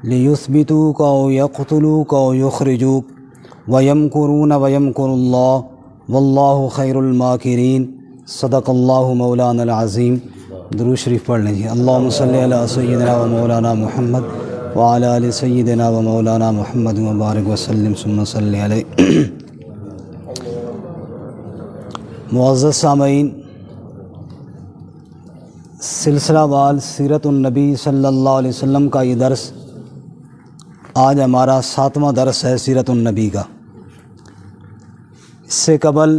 لِيُثْبِتُوكَ أَوْ يَقْتُلُوكَ أَوْ يُخْرِجُوكَ وَيَمْكُرُونَ وَيَمْكُرُ اللَّهُ وَاللَّهُ خَيْرُ الْمَاكِرِينَ۔ صدق اللہ مولانا العظیم۔ درود شریف پڑھ لیں جی۔ اللہم صلی علی سیدنا و مولانا محمد وعلی آل سیدنا و مولانا محمد مبارک وسلم ثم صلی علیہ۔ معزز سامعین، سلسلہ وال سیرت النبی صلی اللہ علیہ وسلم کا یہ درس آج ہمارا 7واں درس ہے سیرت النبی کا۔ اس سے قبل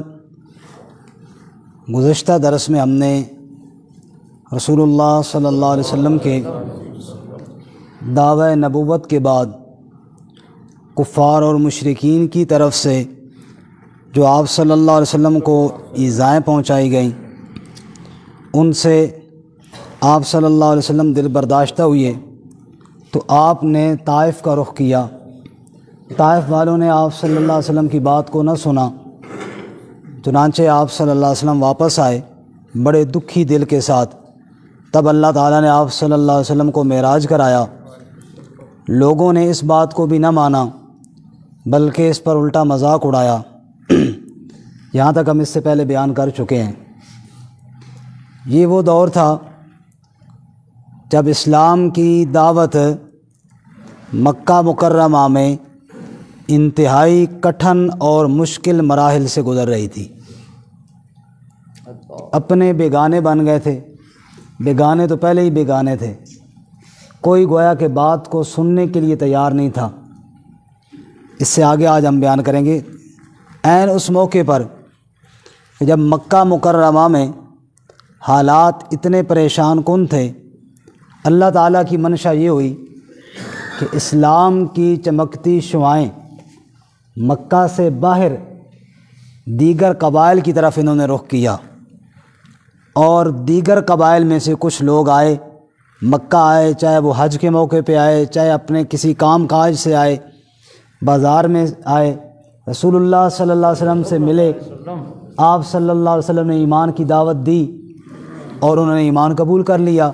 گزشتہ درس میں ہم نے رسول اللہ صلی اللہ علیہ وسلم کے دعوی نبوت کے بعد کفار اور مشرکین کی طرف سے جو آپ صلی اللہ علیہ وسلم کو ایذائیں پہنچائی گئیں ان سے آپ صلی اللہ علیہ وسلم دل برداشتہ ہوئے تو آپ نے طائف کا رخ کیا۔ طائف والوں نے آپ صلی اللہ علیہ وسلم کی بات کو نہ سنا، چنانچہ آپ صلی اللہ علیہ وسلم واپس آئے بڑے دکھی دل کے ساتھ۔ تب اللہ تعالیٰ نے آپ صلی اللہ علیہ وسلم کو معراج کرایا۔ لوگوں نے اس بات کو بھی نہ مانا بلکہ اس پر الٹا مذاق اڑایا۔ یہاں تک ہم اس سے پہلے بیان کر چکے ہیں۔ یہ وہ دور تھا جب اسلام کی دعوت مکہ مکرمہ میں انتہائی کٹھن اور مشکل مراحل سے گزر رہی تھی۔ اپنے بیگانے بن گئے تھے، بیگانے تو پہلے ہی بیگانے تھے، کوئی گویا کہ بات کو سننے کے لیے تیار نہیں تھا۔ اس سے آگے آج ہم بیان کریں گے۔ عین اس موقع پر جب مکہ مکرمہ میں حالات اتنے پریشان کن تھے، اللہ تعالیٰ کی منشا یہ ہوئی کہ اسلام کی چمکتی شعائیں مکہ سے باہر دیگر قبائل کی طرف انہوں نے رخ کیا، اور دیگر قبائل میں سے کچھ لوگ آئے، مکہ آئے، چاہے وہ حج کے موقع پہ آئے، چاہے اپنے کسی کام کاج سے آئے، بازار میں آئے، رسول اللہ صلی اللہ علیہ وسلم سے ملے، آپ صلی اللہ علیہ وسلم نے ایمان کی دعوت دی اور انہوں نے ایمان قبول کر لیا۔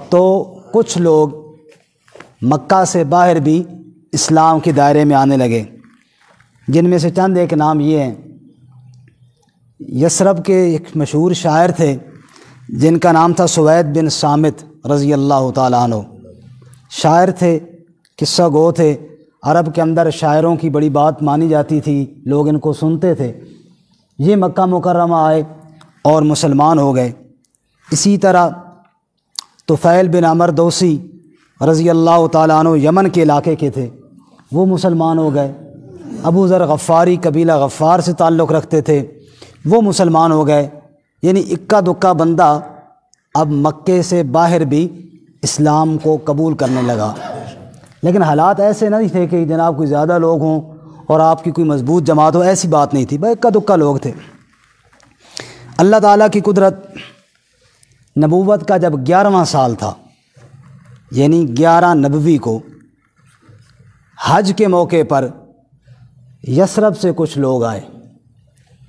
تو کچھ لوگ مکہ سے باہر بھی اسلام کے دائرے میں آنے لگے، جن میں سے چند ایک نام یہ ہیں۔ یثرب کے ایک مشہور شاعر تھے جن کا نام تھا سوید بن صامت رضی اللہ تعالیٰ عنہ۔ شاعر تھے، قصہ گو تھے، عرب کے اندر شاعروں کی بڑی بات مانی جاتی تھی، لوگ ان کو سنتے تھے۔ یہ مکہ مکرمہ آئے اور مسلمان ہو گئے۔ اسی طرح طفیل بن عمر دوسی رضی اللہ تعالیٰ عنہ یمن کے علاقے کے تھے، وہ مسلمان ہو گئے۔ ابو ذر غفاری قبیلہ غفار سے تعلق رکھتے تھے، وہ مسلمان ہو گئے۔ یعنی اکا دکا بندہ اب مکے سے باہر بھی اسلام کو قبول کرنے لگا۔ لیکن حالات ایسے نہیں تھے کہ جناب کوئی زیادہ لوگ ہوں اور آپ کی کوئی مضبوط جماعت ہو، ایسی بات نہیں تھی، بس اکا دکا لوگ تھے۔ اللہ تعالیٰ کی قدرت، نبوت کا جب 11واں سال تھا، یعنی 11 نبوی کو، حج کے موقع پر یثرب سے کچھ لوگ آئے،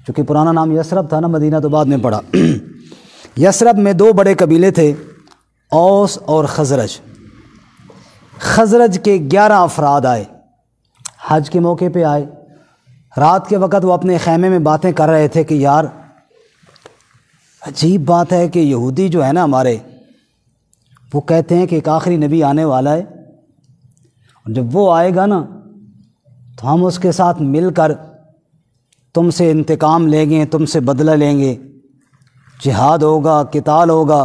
چونکہ پرانا نام یثرب تھا نا، مدینہ تو بعد میں پڑا۔ یثرب میں 2 بڑے قبیلے تھے، اوس اور خزرج۔ خزرج کے 11 افراد آئے، حج کے موقع پہ آئے۔ رات کے وقت وہ اپنے خیمے میں باتیں کر رہے تھے کہ یار عجیب بات ہے کہ یہودی جو ہے نا ہمارے، وہ کہتے ہیں کہ ایک آخری نبی آنے والا ہے، اور جب وہ آئے گا نا تو ہم اس کے ساتھ مل کر تم سے انتقام لیں گے، تم سے بدلہ لیں گے، جہاد ہوگا، قتال ہوگا،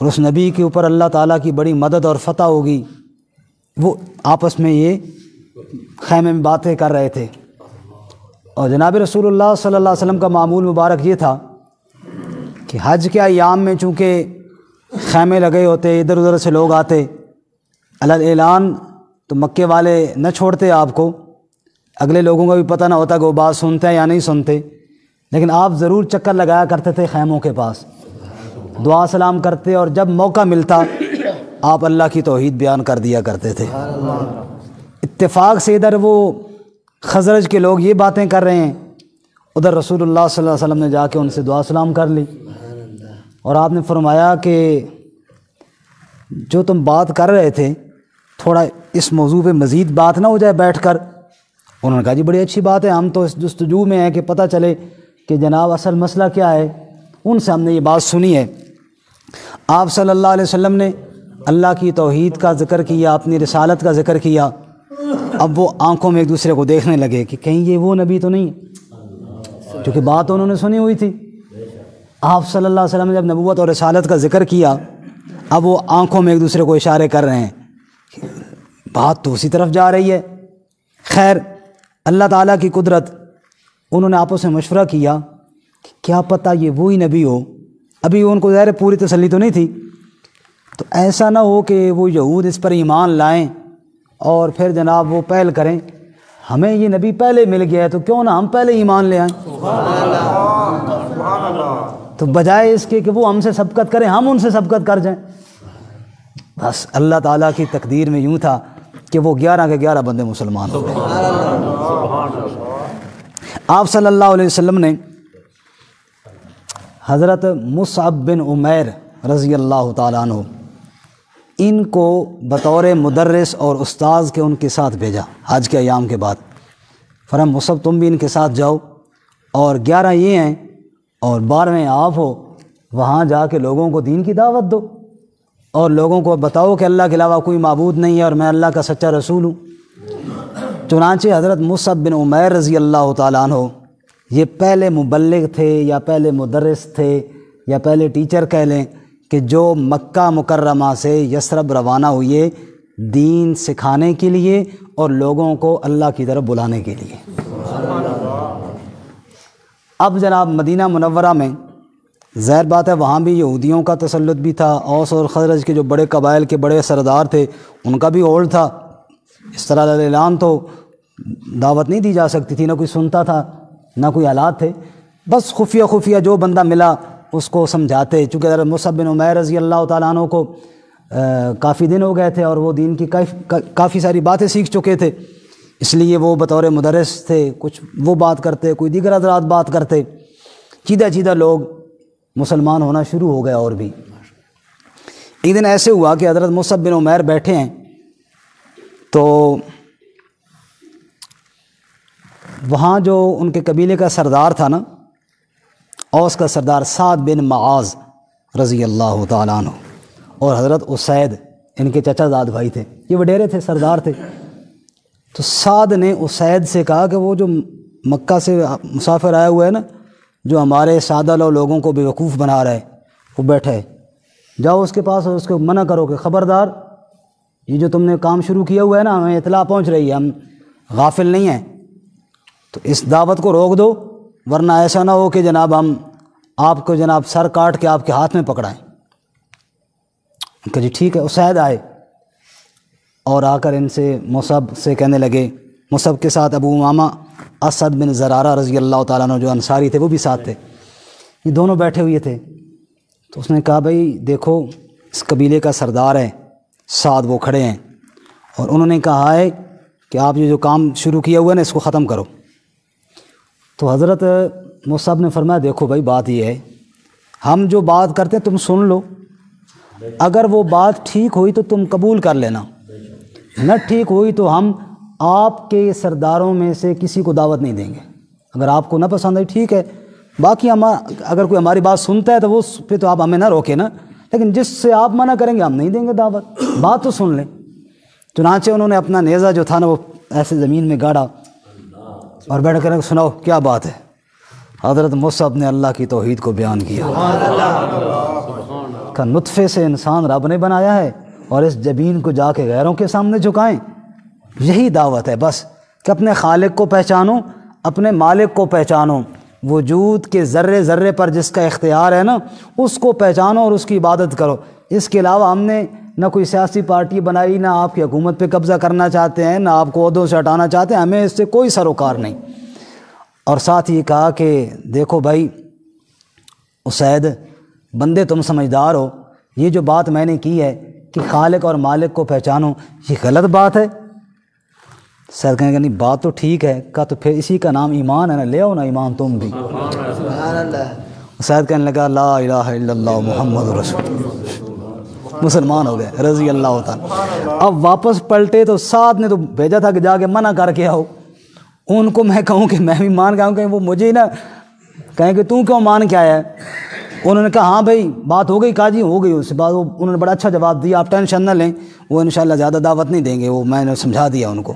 اور اس نبی کے اوپر اللہ تعالیٰ کی بڑی مدد اور فتح ہوگی۔ وہ آپس میں یہ خیمے میں باتیں کر رہے تھے۔ اور جناب رسول اللہ صلی اللہ علیہ وسلم کا معمول مبارک یہ تھا کہ حج کے ایام میں چونکہ خیمے لگے ہوتے، ادھر ادھر سے لوگ آتے، علی اعلان تو مکے والے نہ چھوڑتے آپ کو، اگلے لوگوں کا بھی پتہ نہ ہوتا کہ وہ بات سنتے ہیں یا نہیں سنتے، لیکن آپ ضرور چکر لگایا کرتے تھے خیموں کے پاس، دعا سلام کرتے، اور جب موقع ملتا آپ اللہ کی توحید بیان کر دیا کرتے تھے۔ اتفاق سے ادھر وہ خزرج کے لوگ یہ باتیں کر رہے ہیں، ادھر رسول اللہ صلی اللہ علیہ وسلم نے جا کے ان سے دعا سلام کر لی، اور آپ نے فرمایا کہ جو تم بات کر رہے تھے تھوڑا اس موضوع پہ مزید بات نہ ہو جائے بیٹھ کر؟ انہوں نے کہا جی بڑی اچھی بات ہے، ہم تو اس جستجو میں ہیں کہ پتہ چلے کہ جناب اصل مسئلہ کیا ہے۔ ان سے ہم نے یہ بات سنی ہے، آپ صلی اللہ علیہ وسلم نے اللہ کی توحید کا ذکر کیا، اپنی رسالت کا ذکر کیا، اب وہ آنکھوں میں ایک دوسرے کو دیکھنے لگے کہ کہیں یہ وہ نبی تو نہیں ہے، کیونکہ بات انہوں نے سنی ہوئی تھی۔ آپ صلی اللہ علیہ وسلم نے جب نبوت اور رسالت کا ذکر کیا، اب وہ آنکھوں میں ایک دوسرے کو اشارے کر رہے ہیں، بات تو اسی طرف جا رہی ہے۔ خیر، اللہ تعالیٰ کی قدرت، انہوں نے آپس میں مشورہ کیا کہ کیا پتہ یہ وہی نبی ہو۔ ابھی ان کو ظاہر پوری تسلی تو نہیں تھی، تو ایسا نہ ہو کہ وہ یہود اس پر ایمان لائیں اور پھر جناب وہ پہل کریں، ہمیں یہ نبی پہلے مل گیا ہے تو کیوں نہ ہم پہلے ایمان لے آئیں۔ تو بجائے اس کے کہ وہ ہم سے سبقت کریں، ہم ان سے سبقت کر جائیں۔ بس اللہ تعالیٰ کی تقدیر میں یوں تھا کہ وہ 11 کے 11 بندے مسلمان ہو گئے۔ آپ صلی اللہ علیہ وسلم نے حضرت مصعب بن عمیر رضی اللہ تعالیٰ عنہ ان کو بطور مدرس اور استاذ کے ان کے ساتھ بھیجا حج کے ایام کے بعد۔ فرمایا مصعب تم بھی ان کے ساتھ جاؤ، اور 11 یہ ہیں اور 12ویں آپ ہو، وہاں جا کے لوگوں کو دین کی دعوت دو اور لوگوں کو بتاؤ کہ اللہ کے علاوہ کوئی معبود نہیں ہے اور میں اللہ کا سچا رسول ہوں۔ چنانچہ حضرت مصعب بن عمیر رضی اللہ تعالیٰ عنہ یہ پہلے مبلغ تھے یا پہلے مدرس تھے یا پہلے ٹیچر کہہ لیں کہ جو مکہ مکرمہ سے یثرب روانہ ہوئے دین سکھانے کے لیے اور لوگوں کو اللہ کی طرف بلانے کے لیے۔ اب جناب مدینہ منورہ میں ظاہر بات ہے وہاں بھی یہودیوں کا تسلط بھی تھا، اوس اور خزرج کے جو بڑے قبائل کے بڑے سردار تھے ان کا بھی ہولڈ تھا۔ اس طرح اعلان تو دعوت نہیں دی جا سکتی تھی، نہ کوئی سنتا تھا نہ کوئی حالات تھے، بس خفیہ خفیہ جو بندہ ملا اس کو سمجھاتے۔ چونکہ حضرت مصعب بن عمیر رضی اللہ تعالیٰ عنہ کو کافی دن ہو گئے تھے اور وہ دین کی کافی ساری باتیں سیکھ چکے تھے، اس لیے وہ بطور مدرس تھے، کچھ وہ بات کرتے، کوئی دیگر حضرات بات کرتے، چیدہ چیدہ لوگ مسلمان ہونا شروع ہو گئے۔ اور بھی ایک دن ایسے ہوا کہ حضرت مصعب بن عمیر بیٹھے ہیں تو وہاں جو ان کے قبیلے کا سردار تھا نا، اوس کا سردار سعد بن معاذ رضی اللہ تعالیٰ عنہ، اور حضرت اسید ان کے چچا زاد بھائی تھے، یہ وڈیرے تھے، سردار تھے۔ تو سعد نے اسید سے کہا کہ وہ جو مکہ سے مسافر آیا ہوا ہے نا، جو ہمارے سادہ لوگوں کو بیوقوف بنا رہا ہے، وہ بیٹھا ہے، جاؤ اس کے پاس اور اس کو منع کرو کہ خبردار یہ جو تم نے کام شروع کیا ہوا ہے نا، ہمیں اطلاع پہنچ رہی ہے، ہم غافل نہیں ہیں، تو اس دعوت کو روک دو، ورنہ ایسا نہ ہو کہ جناب ہم آپ کو جناب سر کاٹ کے آپ کے ہاتھ میں پکڑائیں۔ کہ جی ٹھیک ہے۔ اسید آئے اور آ کر ان سے مصعب سے کہنے لگے، مصعب کے ساتھ ابو امامہ اسد بن زرارہ رضی اللہ تعالیٰ عنہ جو انصاری تھے وہ بھی ساتھ تھے، یہ دونوں بیٹھے ہوئے تھے۔ تو اس نے کہا بھائی دیکھو اس قبیلے کا سردار ہے سعد، وہ کھڑے ہیں اور انہوں نے کہا ہے کہ آپ یہ جو کام شروع کیا ہوا ہے نا اس کو ختم کرو۔ تو حضرت مصعب نے فرمایا دیکھو بھائی بات یہ ہے، ہم جو بات کرتے ہیں تم سن لو، اگر وہ بات ٹھیک ہوئی تو تم قبول کر لینا، نہ ٹھیک ہوئی تو ہم آپ کے سرداروں میں سے کسی کو دعوت نہیں دیں گے۔ اگر آپ کو نہ پسند ہے ٹھیک ہے، باقی ہم اگر کوئی ہماری بات سنتا ہے تو وہ پھر تو آپ ہمیں نہ روکے نا، لیکن جس سے آپ منع کریں گے ہم نہیں دیں گے دعوت، بات تو سن لیں۔ چنانچہ انہوں نے اپنا نیزہ جو تھا نا وہ ایسے زمین میں گاڑا اور بیٹھ کر سناؤ کیا بات ہے۔ حضرت مصعب نے اللہ کی توحید کو بیان کیا کہ نطفے سے انسان رب نے بنایا ہے اور اس جبین کو جا کے غیروں کے سامنے جھکائیں، یہی دعوت ہے بس، کہ اپنے خالق کو پہچانو، اپنے مالک کو پہچانو، وجود کے ذرے ذرے پر جس کا اختیار ہے نا اس کو پہچانو اور اس کی عبادت کرو۔ اس کے علاوہ ہم نے نہ کوئی سیاسی پارٹی بنائی، نہ آپ کی حکومت پہ قبضہ کرنا چاہتے ہیں، نہ آپ کو عہدوں سے ہٹانا چاہتے ہیں، ہمیں اس سے کوئی سروکار نہیں۔ اور ساتھ ہی کہا کہ دیکھو بھائی اسید، بندے تم سمجھدار ہو، یہ جو بات میں نے کی ہے کہ خالق اور مالک کو پہچانو، یہ غلط بات ہے۔ سید کہیں گے نہیں بات تو ٹھیک ہے، کہا تو پھر اسی کا نام ایمان ہے نا، لے آؤ نا ایمان تم بھی۔ سید کہنے لگا لا الہ الا اللہ محمد رسول اللہ۔ مسلمان ہو گئے رضی اللہ تعالیٰ۔ اب واپس پلٹے تو ساتھ نے تو بھیجا تھا کہ جا کے منع کر کے آؤ، ان کو میں کہوں کہ میں بھی مان کے آؤں، کہیں وہ مجھے ہی نہ کہیں کہ تو کیوں مان کے آیا ہے۔ انہوں نے کہا ہاں بھائی بات ہو گئی قاضی، ہو گئی۔ اس کے بعد انہوں نے بڑا اچھا جواب دیا، آپ ٹینشن نہ لیں، وہ انشاءاللہ زیادہ دعوت نہیں دیں گے، وہ میں نے سمجھا دیا ان کو۔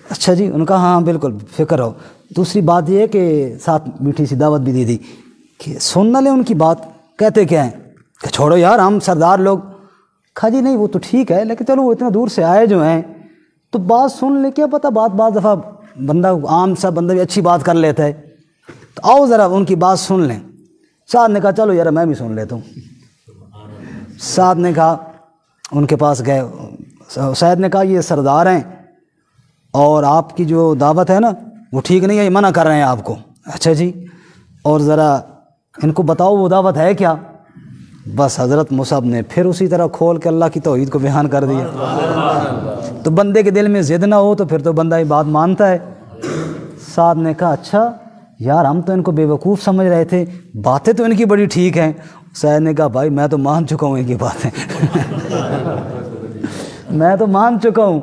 اچھا جی، ان کا ہاں بالکل فکر ہو۔ دوسری بات یہ ہے کہ ساتھ میٹھی سی دعوت بھی دی تھی کہ سن نہ لیں ان کی بات، کہتے کیا ہیں کہ چھوڑو یار ہم سردار لوگ۔ کہا جی نہیں وہ تو ٹھیک ہے، لیکن چلو وہ اتنا دور سے آئے جو ہیں تو بات سن لے، کیا پتہ بعض دفعہ بندہ عام سا بندہ بھی اچھی بات کر لیتا ہے، تو آؤ ذرا ان کی بات سن لیں۔ سعد نے کہا چلو یار میں بھی سن لیتا ہوں۔ سعد نے کہا ان کے پاس گئے، سعد نے کہا یہ سردار ہیں اور آپ کی جو دعوت ہے نا وہ ٹھیک نہیں ہے، یہ منع کر رہے ہیں آپ کو۔ اچھا جی، اور ذرا ان کو بتاؤ وہ دعوت ہے کیا؟ بس حضرت مصعب نے پھر اسی طرح کھول کے اللہ کی توحید کو بیان کر دیا۔ تو بندے کے دل میں ضد نہ ہو تو پھر تو بندہ یہ بات مانتا ہے۔ سعد نے کہا اچھا یار ہم تو ان کو بے وقوف سمجھ رہے تھے، باتیں تو ان کی بڑی ٹھیک ہیں۔ سعد نے کہا بھائی میں تو مان چکا ہوں ان کی باتیں میں تو مان چکا ہوں،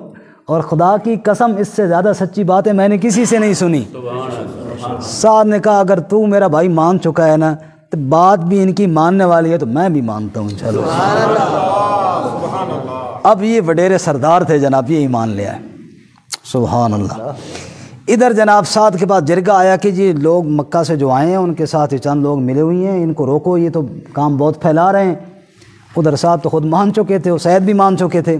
اور خدا کی قسم اس سے زیادہ سچی باتیں میں نے کسی سے نہیں سنی۔ سعد نے کہا اگر تو میرا بھائی مان چکا ہے نا تو بات بھی ان کی ماننے والی ہے تو میں بھی مانتا ہوں۔ چلو اب یہ وڈیرے سردار تھے جناب، یہ ایمان لے آئے، سبحان اللہ۔ ادھر جناب سعد کے پاس جرگہ آیا کہ جی لوگ مکہ سے جو آئے ہیں ان کے ساتھ یہ چند لوگ ملے ہوئی ہیں، ان کو روکو، یہ تو کام بہت پھیلا رہے ہیں۔ ادھر سعد تو خود مان چکے تھے، اسید بھی مان چکے تھے۔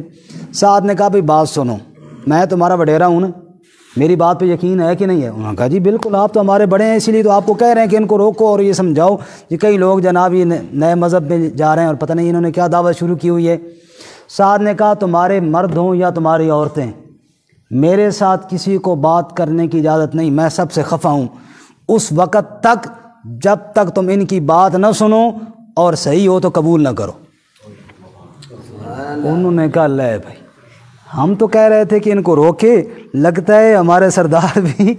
سعد نے کہا بھائی بات سنو، میں تمہارا وڈیرا ہوں نا، میری بات پہ یقین ہے کہ نہیں ہے؟ انہوں نے کہا جی بالکل آپ تو ہمارے بڑے ہیں، اسی لیے تو آپ کو کہہ رہے ہیں کہ ان کو روکو اور یہ سمجھاؤ۔ یہ کئی لوگ جناب یہ نئے مذہب میں جا رہے ہیں اور پتہ نہیں انہوں نے کیا دعوت شروع کی ہوئی ہے۔ سعد نے کہا تمہارے مرد ہوں یا تمہاری عورتیں، میرے ساتھ کسی کو بات کرنے کی اجازت نہیں، میں سب سے خفا ہوں اس وقت تک جب تک تم ان کی بات نہ سنو اور صحیح ہو تو قبول نہ کرو۔ انہوں نے کہا لے بھائی ہم تو کہہ رہے تھے کہ ان کو روکے، لگتا ہے ہمارے سردار بھی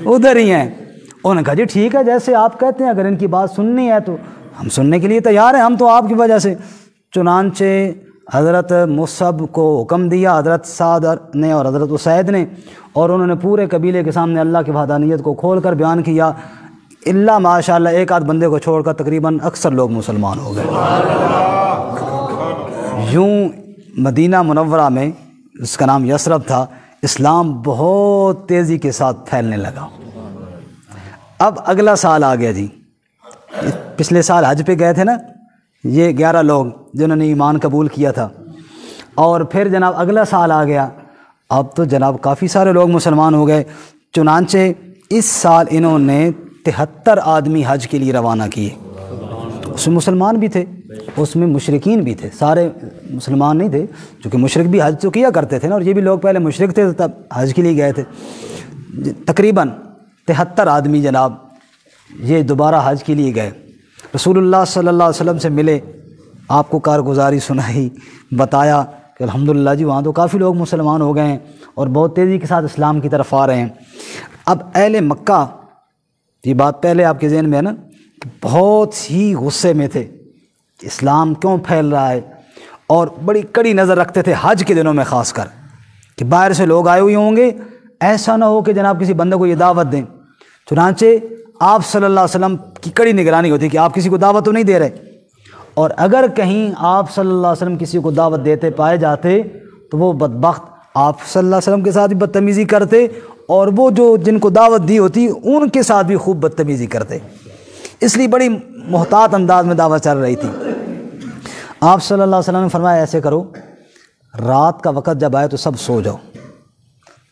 ادھر ہی ہیں۔ انہوں نے کہا جی ٹھیک ہے جیسے آپ کہتے ہیں، اگر ان کی بات سننی ہے تو ہم سننے کے لیے تیار ہیں، ہم تو آپ کی وجہ سے۔ چنانچہ حضرت مصعب کو حکم دیا، حضرت سعد نے اور حضرت اسید نے، اور انہوں نے پورے قبیلے کے سامنے اللہ کی وحدانیت کو کھول کر بیان کیا، اللہ ماشاءاللہ ایک آدھ بندے کو چھوڑ کر تقریباً اکثر لوگ مسلمان ہو گئے۔ یوں مدینہ منورہ میں، جس کا نام یثرب تھا، اسلام بہت تیزی کے ساتھ پھیلنے لگا۔ اب اگلا سال آ گیا جی، پچھلے سال حج پہ گئے تھے نا یہ 11 لوگ جنہوں نے ایمان قبول کیا تھا، اور پھر جناب اگلا سال آ گیا، اب تو جناب کافی سارے لوگ مسلمان ہو گئے۔ چنانچہ اس سال انہوں نے 73 آدمی حج کے لیے روانہ کیے۔ اس میں مسلمان بھی تھے، اس میں مشرکین بھی تھے، سارے مسلمان نہیں تھے، چونکہ مشرک بھی حج تو کیا کرتے تھے نا، اور یہ بھی لوگ پہلے مشرک تھے تب حج کے لیے گئے تھے۔ تقریباً 73 آدمی جناب یہ دوبارہ حج کے لیے گئے، رسول اللہ صلی اللہ علیہ وسلم سے ملے، آپ کو کارگزاری سنائی، بتایا کہ الحمدللہ جی وہاں تو کافی لوگ مسلمان ہو گئے ہیں اور بہت تیزی کے ساتھ اسلام کی طرف آ رہے ہیں۔ اب اہل مکہ، یہ بات پہلے آپ کے ذہن میں ہے نا، بہت ہی غصے میں تھے کہ اسلام کیوں پھیل رہا ہے، اور بڑی کڑی نظر رکھتے تھے حج کے دنوں میں خاص کر، کہ باہر سے لوگ آئے ہوئے ہوں گے، ایسا نہ ہو کہ جناب کسی بندے کو یہ دعوت دیں۔ چنانچہ آپ صلی اللہ علیہ وسلم کی کڑی نگرانی ہوتی کہ آپ کسی کو دعوت تو نہیں دے رہے، اور اگر کہیں آپ صلی اللہ علیہ وسلم کسی کو دعوت دیتے پائے جاتے تو وہ بدبخت آپ صلی اللہ علیہ وسلم کے ساتھ بھی بدتمیزی کرتے، اور وہ جو جن کو دعوت دی ہوتی ان کے ساتھ بھی خوب بدتمیزی کرتے، اس لیے بڑی محتاط انداز میں دعوت چل رہی تھی۔ آپ صلی اللہ علیہ وسلم نے فرمایا ایسے کرو، رات کا وقت جب آئے تو سب سو جاؤ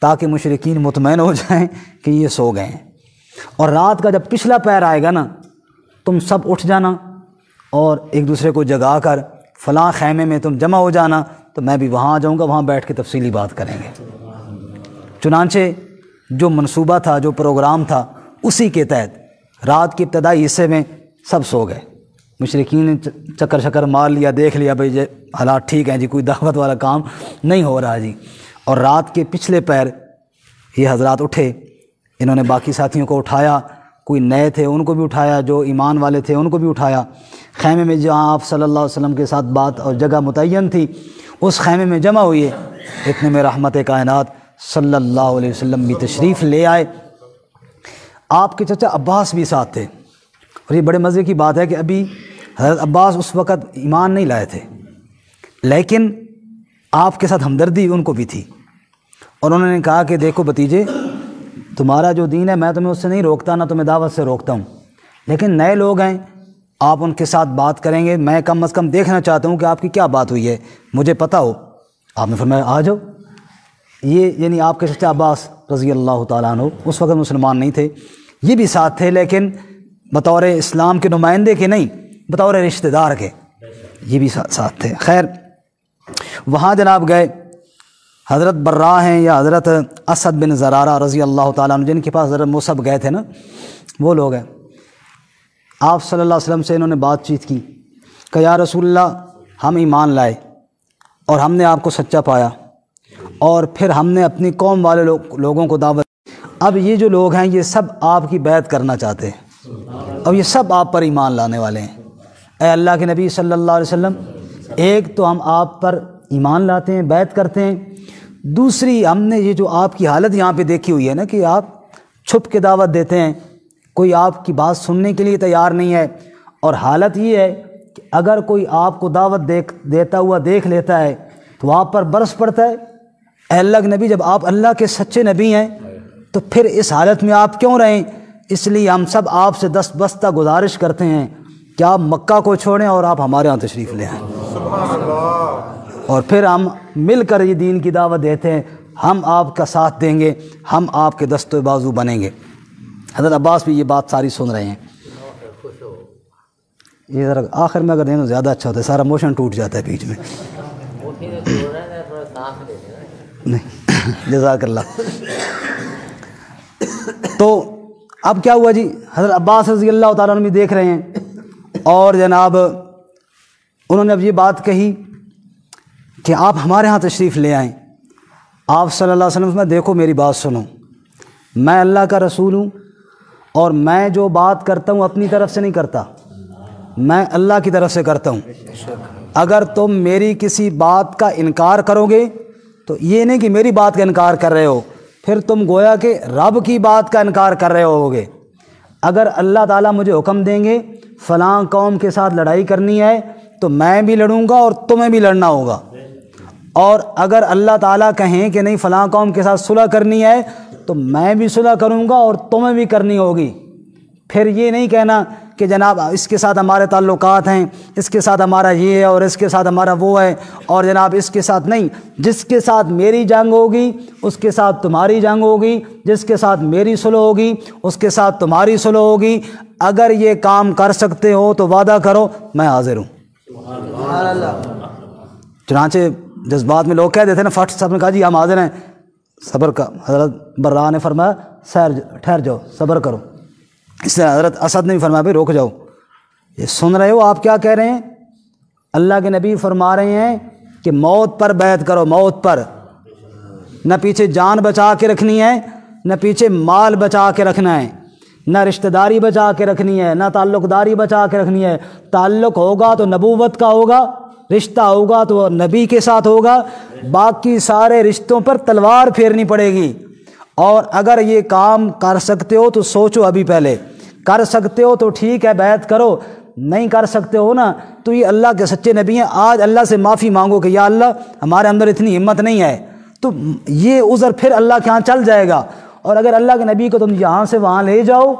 تاکہ مشرکین مطمئن ہو جائیں کہ یہ سو گئے ہیں، اور رات کا جب پچھلا پہر آئے گا نا تم سب اٹھ جانا اور ایک دوسرے کو جگا کر فلاں خیمے میں تم جمع ہو جانا، تو میں بھی وہاں آ جاؤں گا، وہاں بیٹھ کے تفصیلی بات کریں گے۔ چنانچہ جو منصوبہ تھا، جو پروگرام تھا، اسی کے تحت رات کے ابتدائی حصے میں سب سو گئے۔ مشرکین نے چکر شکر مار لیا، دیکھ لیا بھائی یہ حالات ٹھیک ہیں جی، کوئی دعوت والا کام نہیں ہو رہا جی، اور رات کے پچھلے پہر یہ حضرات اٹھے، انہوں نے باقی ساتھیوں کو اٹھایا، کوئی نئے تھے ان کو بھی اٹھایا، جو ایمان والے تھے ان کو بھی اٹھایا۔ خیمے میں جہاں آپ صلی اللہ علیہ وسلم کے ساتھ بات اور جگہ متعین تھی اس خیمے میں جمع ہوئے، اتنے میں رحمت کائنات صلی اللہ علیہ وسلم بھی تشریف لے آئے۔ آپ کے چچا عباس بھی ساتھ تھے، اور یہ بڑے مزے کی بات ہے کہ ابھی حضرت عباس اس وقت ایمان نہیں لائے تھے، لیکن آپ کے ساتھ ہمدردی ان کو بھی تھی، اور انہوں نے کہا کہ دیکھو بھتیجے، تمہارا جو دین ہے میں تمہیں اس سے نہیں روکتا، نہ تمہیں دعوت سے روکتا ہوں، لیکن نئے لوگ ہیں، آپ ان کے ساتھ بات کریں گے، میں کم از کم دیکھنا چاہتا ہوں کہ آپ کی کیا بات ہوئی ہے، مجھے پتہ ہو۔ آپ نے فرمایا آ جاؤ۔ یہ یعنی آپ کے چچا عباس رضی اللہ تعالیٰ عنہ اس وقت مسلمان نہیں تھے، یہ بھی ساتھ تھے، لیکن بطور اسلام کے نمائندے کے نہیں، بطور رشتہ دار کے یہ بھی ساتھ تھے۔ خیر، وہاں جناب گئے، حضرت برا ہیں یا حضرت اسد بن زرارہ رضی اللہ تعالیٰ عنہ، جن کے پاس حضرت مصعب گئے تھے نا، وہ لوگ ہیں۔ آپ صلی اللہ علیہ وسلم سے انہوں نے بات چیت کی کہ یا رسول اللہ، ہم ایمان لائے اور ہم نے آپ کو سچا پایا، اور پھر ہم نے اپنی قوم والے لوگوں کو دعوت، اب یہ جو لوگ ہیں یہ سب آپ کی بیعت کرنا چاہتے ہیں، اور یہ سب آپ پر ایمان لانے والے ہیں۔ اے اللہ کے نبی صلی اللہ علیہ وسلم، ایک تو ہم آپ پر ایمان لاتے ہیں، بیعت کرتے ہیں، دوسری ہم نے یہ جو آپ کی حالت یہاں پہ دیکھی ہوئی ہے نا کہ آپ چھپ کے دعوت دیتے ہیں، کوئی آپ کی بات سننے کے لیے تیار نہیں ہے، اور حالت یہ ہے کہ اگر کوئی آپ کو دعوت دیتا ہوا دیکھ لیتا ہے تو آپ پر برس پڑتا ہے۔ اے اللہ کے نبی، جب آپ اللہ کے سچے نبی ہیں تو پھر اس حالت میں آپ کیوں رہیں؟ اس لیے ہم سب آپ سے دست بستہ گزارش کرتے ہیں کہ آپ مکہ کو چھوڑیں اور آپ ہمارے ہاں تشریف لے آئیں، اور پھر ہم مل کر یہ دین کی دعوت دیتے ہیں، ہم آپ کا ساتھ دیں گے، ہم آپ کے دست و بازو بنیں گے۔ حضرت عباس بھی یہ بات ساری سن رہے ہیں۔ یہ ذرا آخر میں اگر دیں تو زیادہ اچھا ہوتا ہے، سارا موشن ٹوٹ جاتا ہے بیچ میں۔ نہیں، جزاک اللہ۔ تو اب کیا ہوا جی، حضرت عباس رضی اللہ تعالیٰ عنہ بھی دیکھ رہے ہیں، اور جناب انہوں نے اب یہ بات کہی کہ آپ ہمارے ہاں تشریف لے آئیں۔ آپ صلی اللہ علیہ وسلم میں دیکھو میری بات سنو، میں اللہ کا رسول ہوں، اور میں جو بات کرتا ہوں اپنی طرف سے نہیں کرتا، میں اللہ کی طرف سے کرتا ہوں۔ اگر تم میری کسی بات کا انکار کرو گے تو یہ نہیں کہ میری بات کا انکار کر رہے ہو، پھر تم گویا کہ رب کی بات کا انکار کر رہے ہوگے۔ اگر اللہ تعالیٰ مجھے حکم دیں گے فلاں قوم کے ساتھ لڑائی کرنی ہے تو میں بھی لڑوں گا اور تمہیں بھی لڑنا ہوگا، اور اگر اللہ تعالیٰ کہیں کہ نہیں فلاں قوم کے ساتھ صلح کرنی ہے تو میں بھی صلح کروں گا اور تمہیں بھی کرنی ہوگی۔ پھر یہ نہیں کہنا کہ جناب اس کے ساتھ ہمارے تعلقات ہیں، اس کے ساتھ ہمارا یہ ہے اور اس کے ساتھ ہمارا وہ ہے، اور جناب اس کے ساتھ نہیں، جس کے ساتھ میری جنگ ہوگی اس کے ساتھ تمہاری جنگ ہوگی، جس کے ساتھ میری صلح ہوگی اس کے ساتھ تمہاری صلح ہوگی۔ اگر یہ کام کر سکتے ہو تو وعدہ کرو میں حاضر ہوں۔ سبحان اللہ۔ چنانچہ جذبات میں لوگ کہہ دیتے ہیں نا، فٹ صاحب نے کہا جی ہم حاضر ہیں، صبر کا۔ حضرت برا نے فرمایا سیر ٹھہر جاؤ، صبر کرو۔ اس نے حضرت اسد نے بھی فرمایا بھائی رک جاؤ، یہ سن رہے ہو آپ کیا کہہ رہے ہیں؟ اللہ کے نبی فرما رہے ہیں کہ موت پر بیعت کرو، موت پر، نہ پیچھے جان بچا کے رکھنی ہے، نہ پیچھے مال بچا کے رکھنا ہے، نہ رشتہ داری بچا کے رکھنی ہے، نہ تعلق داری بچا کے رکھنی ہے۔ تعلق ہوگا تو نبوت کا ہوگا، رشتہ ہوگا تو نبی کے ساتھ ہوگا، باقی سارے رشتوں پر تلوار پھیرنی پڑے گی۔ اور اگر یہ کام کر سکتے ہو تو سوچو، ابھی پہلے کر سکتے ہو تو ٹھیک ہے بیعت کرو، نہیں کر سکتے ہو نا تو یہ اللہ کے سچے نبی ہیں، آج اللہ سے معافی مانگو کہ یا اللہ ہمارے اندر اتنی ہمت نہیں ہے، تو یہ عذر پھر اللہ کے ہاں چل جائے گا۔ اور اگر اللہ کے نبی کو تم یہاں سے وہاں لے جاؤ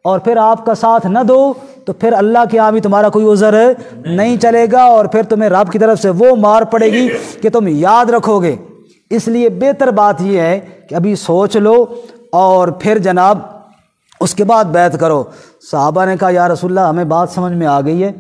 اور پھر آپ کا ساتھ نہ دو تو پھر اللہ کے ہاں بھی تمہارا کوئی عذر نہیں چلے گا، اور پھر تمہیں رب کی طرف سے وہ مار پڑے گی کہ تم یاد رکھو گے۔ اس لیے بہتر بات یہ ہے کہ ابھی سوچ لو اور پھر جناب اس کے بعد بیعت کرو۔ صحابہ نے کہا یا رسول اللہ ہمیں بات سمجھ میں آ گئی ہے،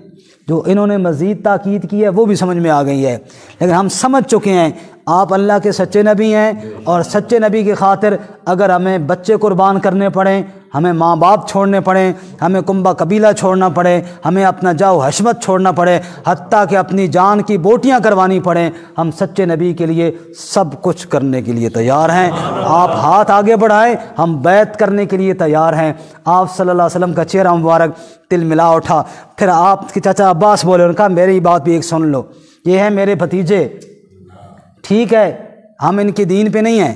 جو انہوں نے مزید تاکید کی ہے وہ بھی سمجھ میں آ گئی ہے، لیکن ہم سمجھ چکے ہیں آپ اللہ کے سچے نبی ہیں، اور سچے نبی کی خاطر اگر ہمیں بچے قربان کرنے پڑیں ہمیں ماں باپ چھوڑنے پڑیں، ہمیں کنبہ قبیلہ چھوڑنا پڑے، ہمیں اپنا جاؤ حشمت چھوڑنا پڑے، حتیٰ کہ اپنی جان کی بوٹیاں کروانی پڑیں، ہم سچے نبی کے لیے سب کچھ کرنے کے لیے تیار ہیں۔ آپ ہاتھ آگے بڑھائیں، ہم بیعت کرنے کے لیے تیار ہیں۔ آپ صلی اللہ علیہ وسلم کا چہرہ مبارک تل ملا اٹھا۔ پھر آپ کے چچا عباس بولے، ان کا میری بات بھی ایک سن لو، یہ ہیں میرے بھتیجے، ٹھیک ہے ہم ان کے دین پہ نہیں ہیں،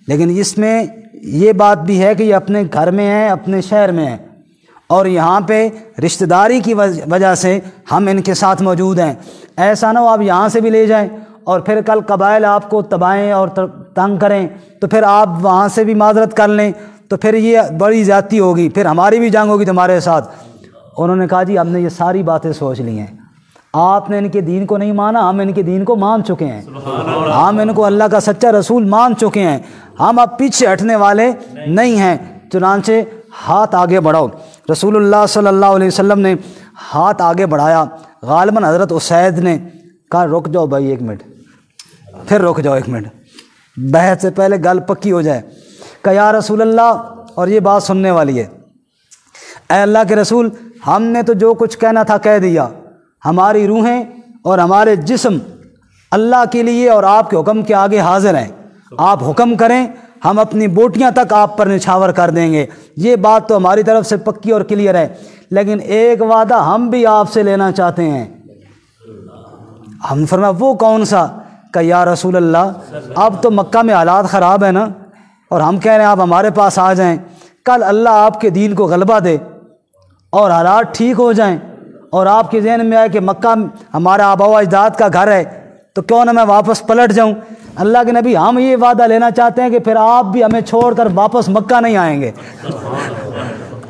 لیکن اس میں یہ بات بھی ہے کہ یہ اپنے گھر میں ہیں، اپنے شہر میں ہیں، اور یہاں پہ رشتہ داری کی وجہ سے ہم ان کے ساتھ موجود ہیں۔ ایسا نہ ہو آپ یہاں سے بھی لے جائیں اور پھر کل قبائل آپ کو تبائیں اور تنگ کریں، تو پھر آپ وہاں سے بھی معذرت کر لیں، تو پھر یہ بڑی زیادتی ہوگی، پھر ہماری بھی جنگ ہوگی تمہارے ساتھ۔ انہوں نے کہا جی ہم نے یہ ساری باتیں سوچ لی ہیں، آپ نے ان کے دین کو نہیں مانا، ہم ان کے دین کو مان چکے ہیں، ہم ان کو اللہ کا سچا رسول مان چکے ہیں، ہم اب پیچھے ہٹنے والے نہیں ہیں۔ چنانچہ ہاتھ آگے بڑھاؤ۔ رسول اللہ صلی اللہ علیہ وسلم نے ہاتھ آگے بڑھایا، غالباً حضرت اسید نے کہا رک جاؤ بھائی ایک منٹ، پھر رک جاؤ ایک منٹ، بیعت سے پہلے گل پکی ہو جائے۔ کہا یا رسول اللہ، اور یہ بات سننے والی ہے، اے اللہ کے رسول، ہم نے تو جو کچھ کہنا تھا کہہ دیا، ہماری روحیں اور ہمارے جسم اللہ کے لیے اور آپ کے حکم کے آگے حاضر ہیں، آپ حکم کریں ہم اپنی بوٹیاں تک آپ پر نچھاور کر دیں گے، یہ بات تو ہماری طرف سے پکی اور کلیئر ہے، لیکن ایک وعدہ ہم بھی آپ سے لینا چاہتے ہیں۔ ہم فرمایا وہ کون سا؟ کہ یا رسول اللہ اب تو مکہ میں حالات خراب ہیں نا، اور ہم کہہ رہے ہیں آپ ہمارے پاس آ جائیں، کل اللہ آپ کے دین کو غلبہ دے اور حالات ٹھیک ہو جائیں، اور آپ کے ذہن میں آئے کہ مکہ ہمارا آباء و اجداد کا گھر ہے، تو کیوں نہ میں واپس پلٹ جاؤں۔ اللہ کے نبی ہم یہ وعدہ لینا چاہتے ہیں کہ پھر آپ بھی ہمیں چھوڑ کر واپس مکہ نہیں آئیں گے،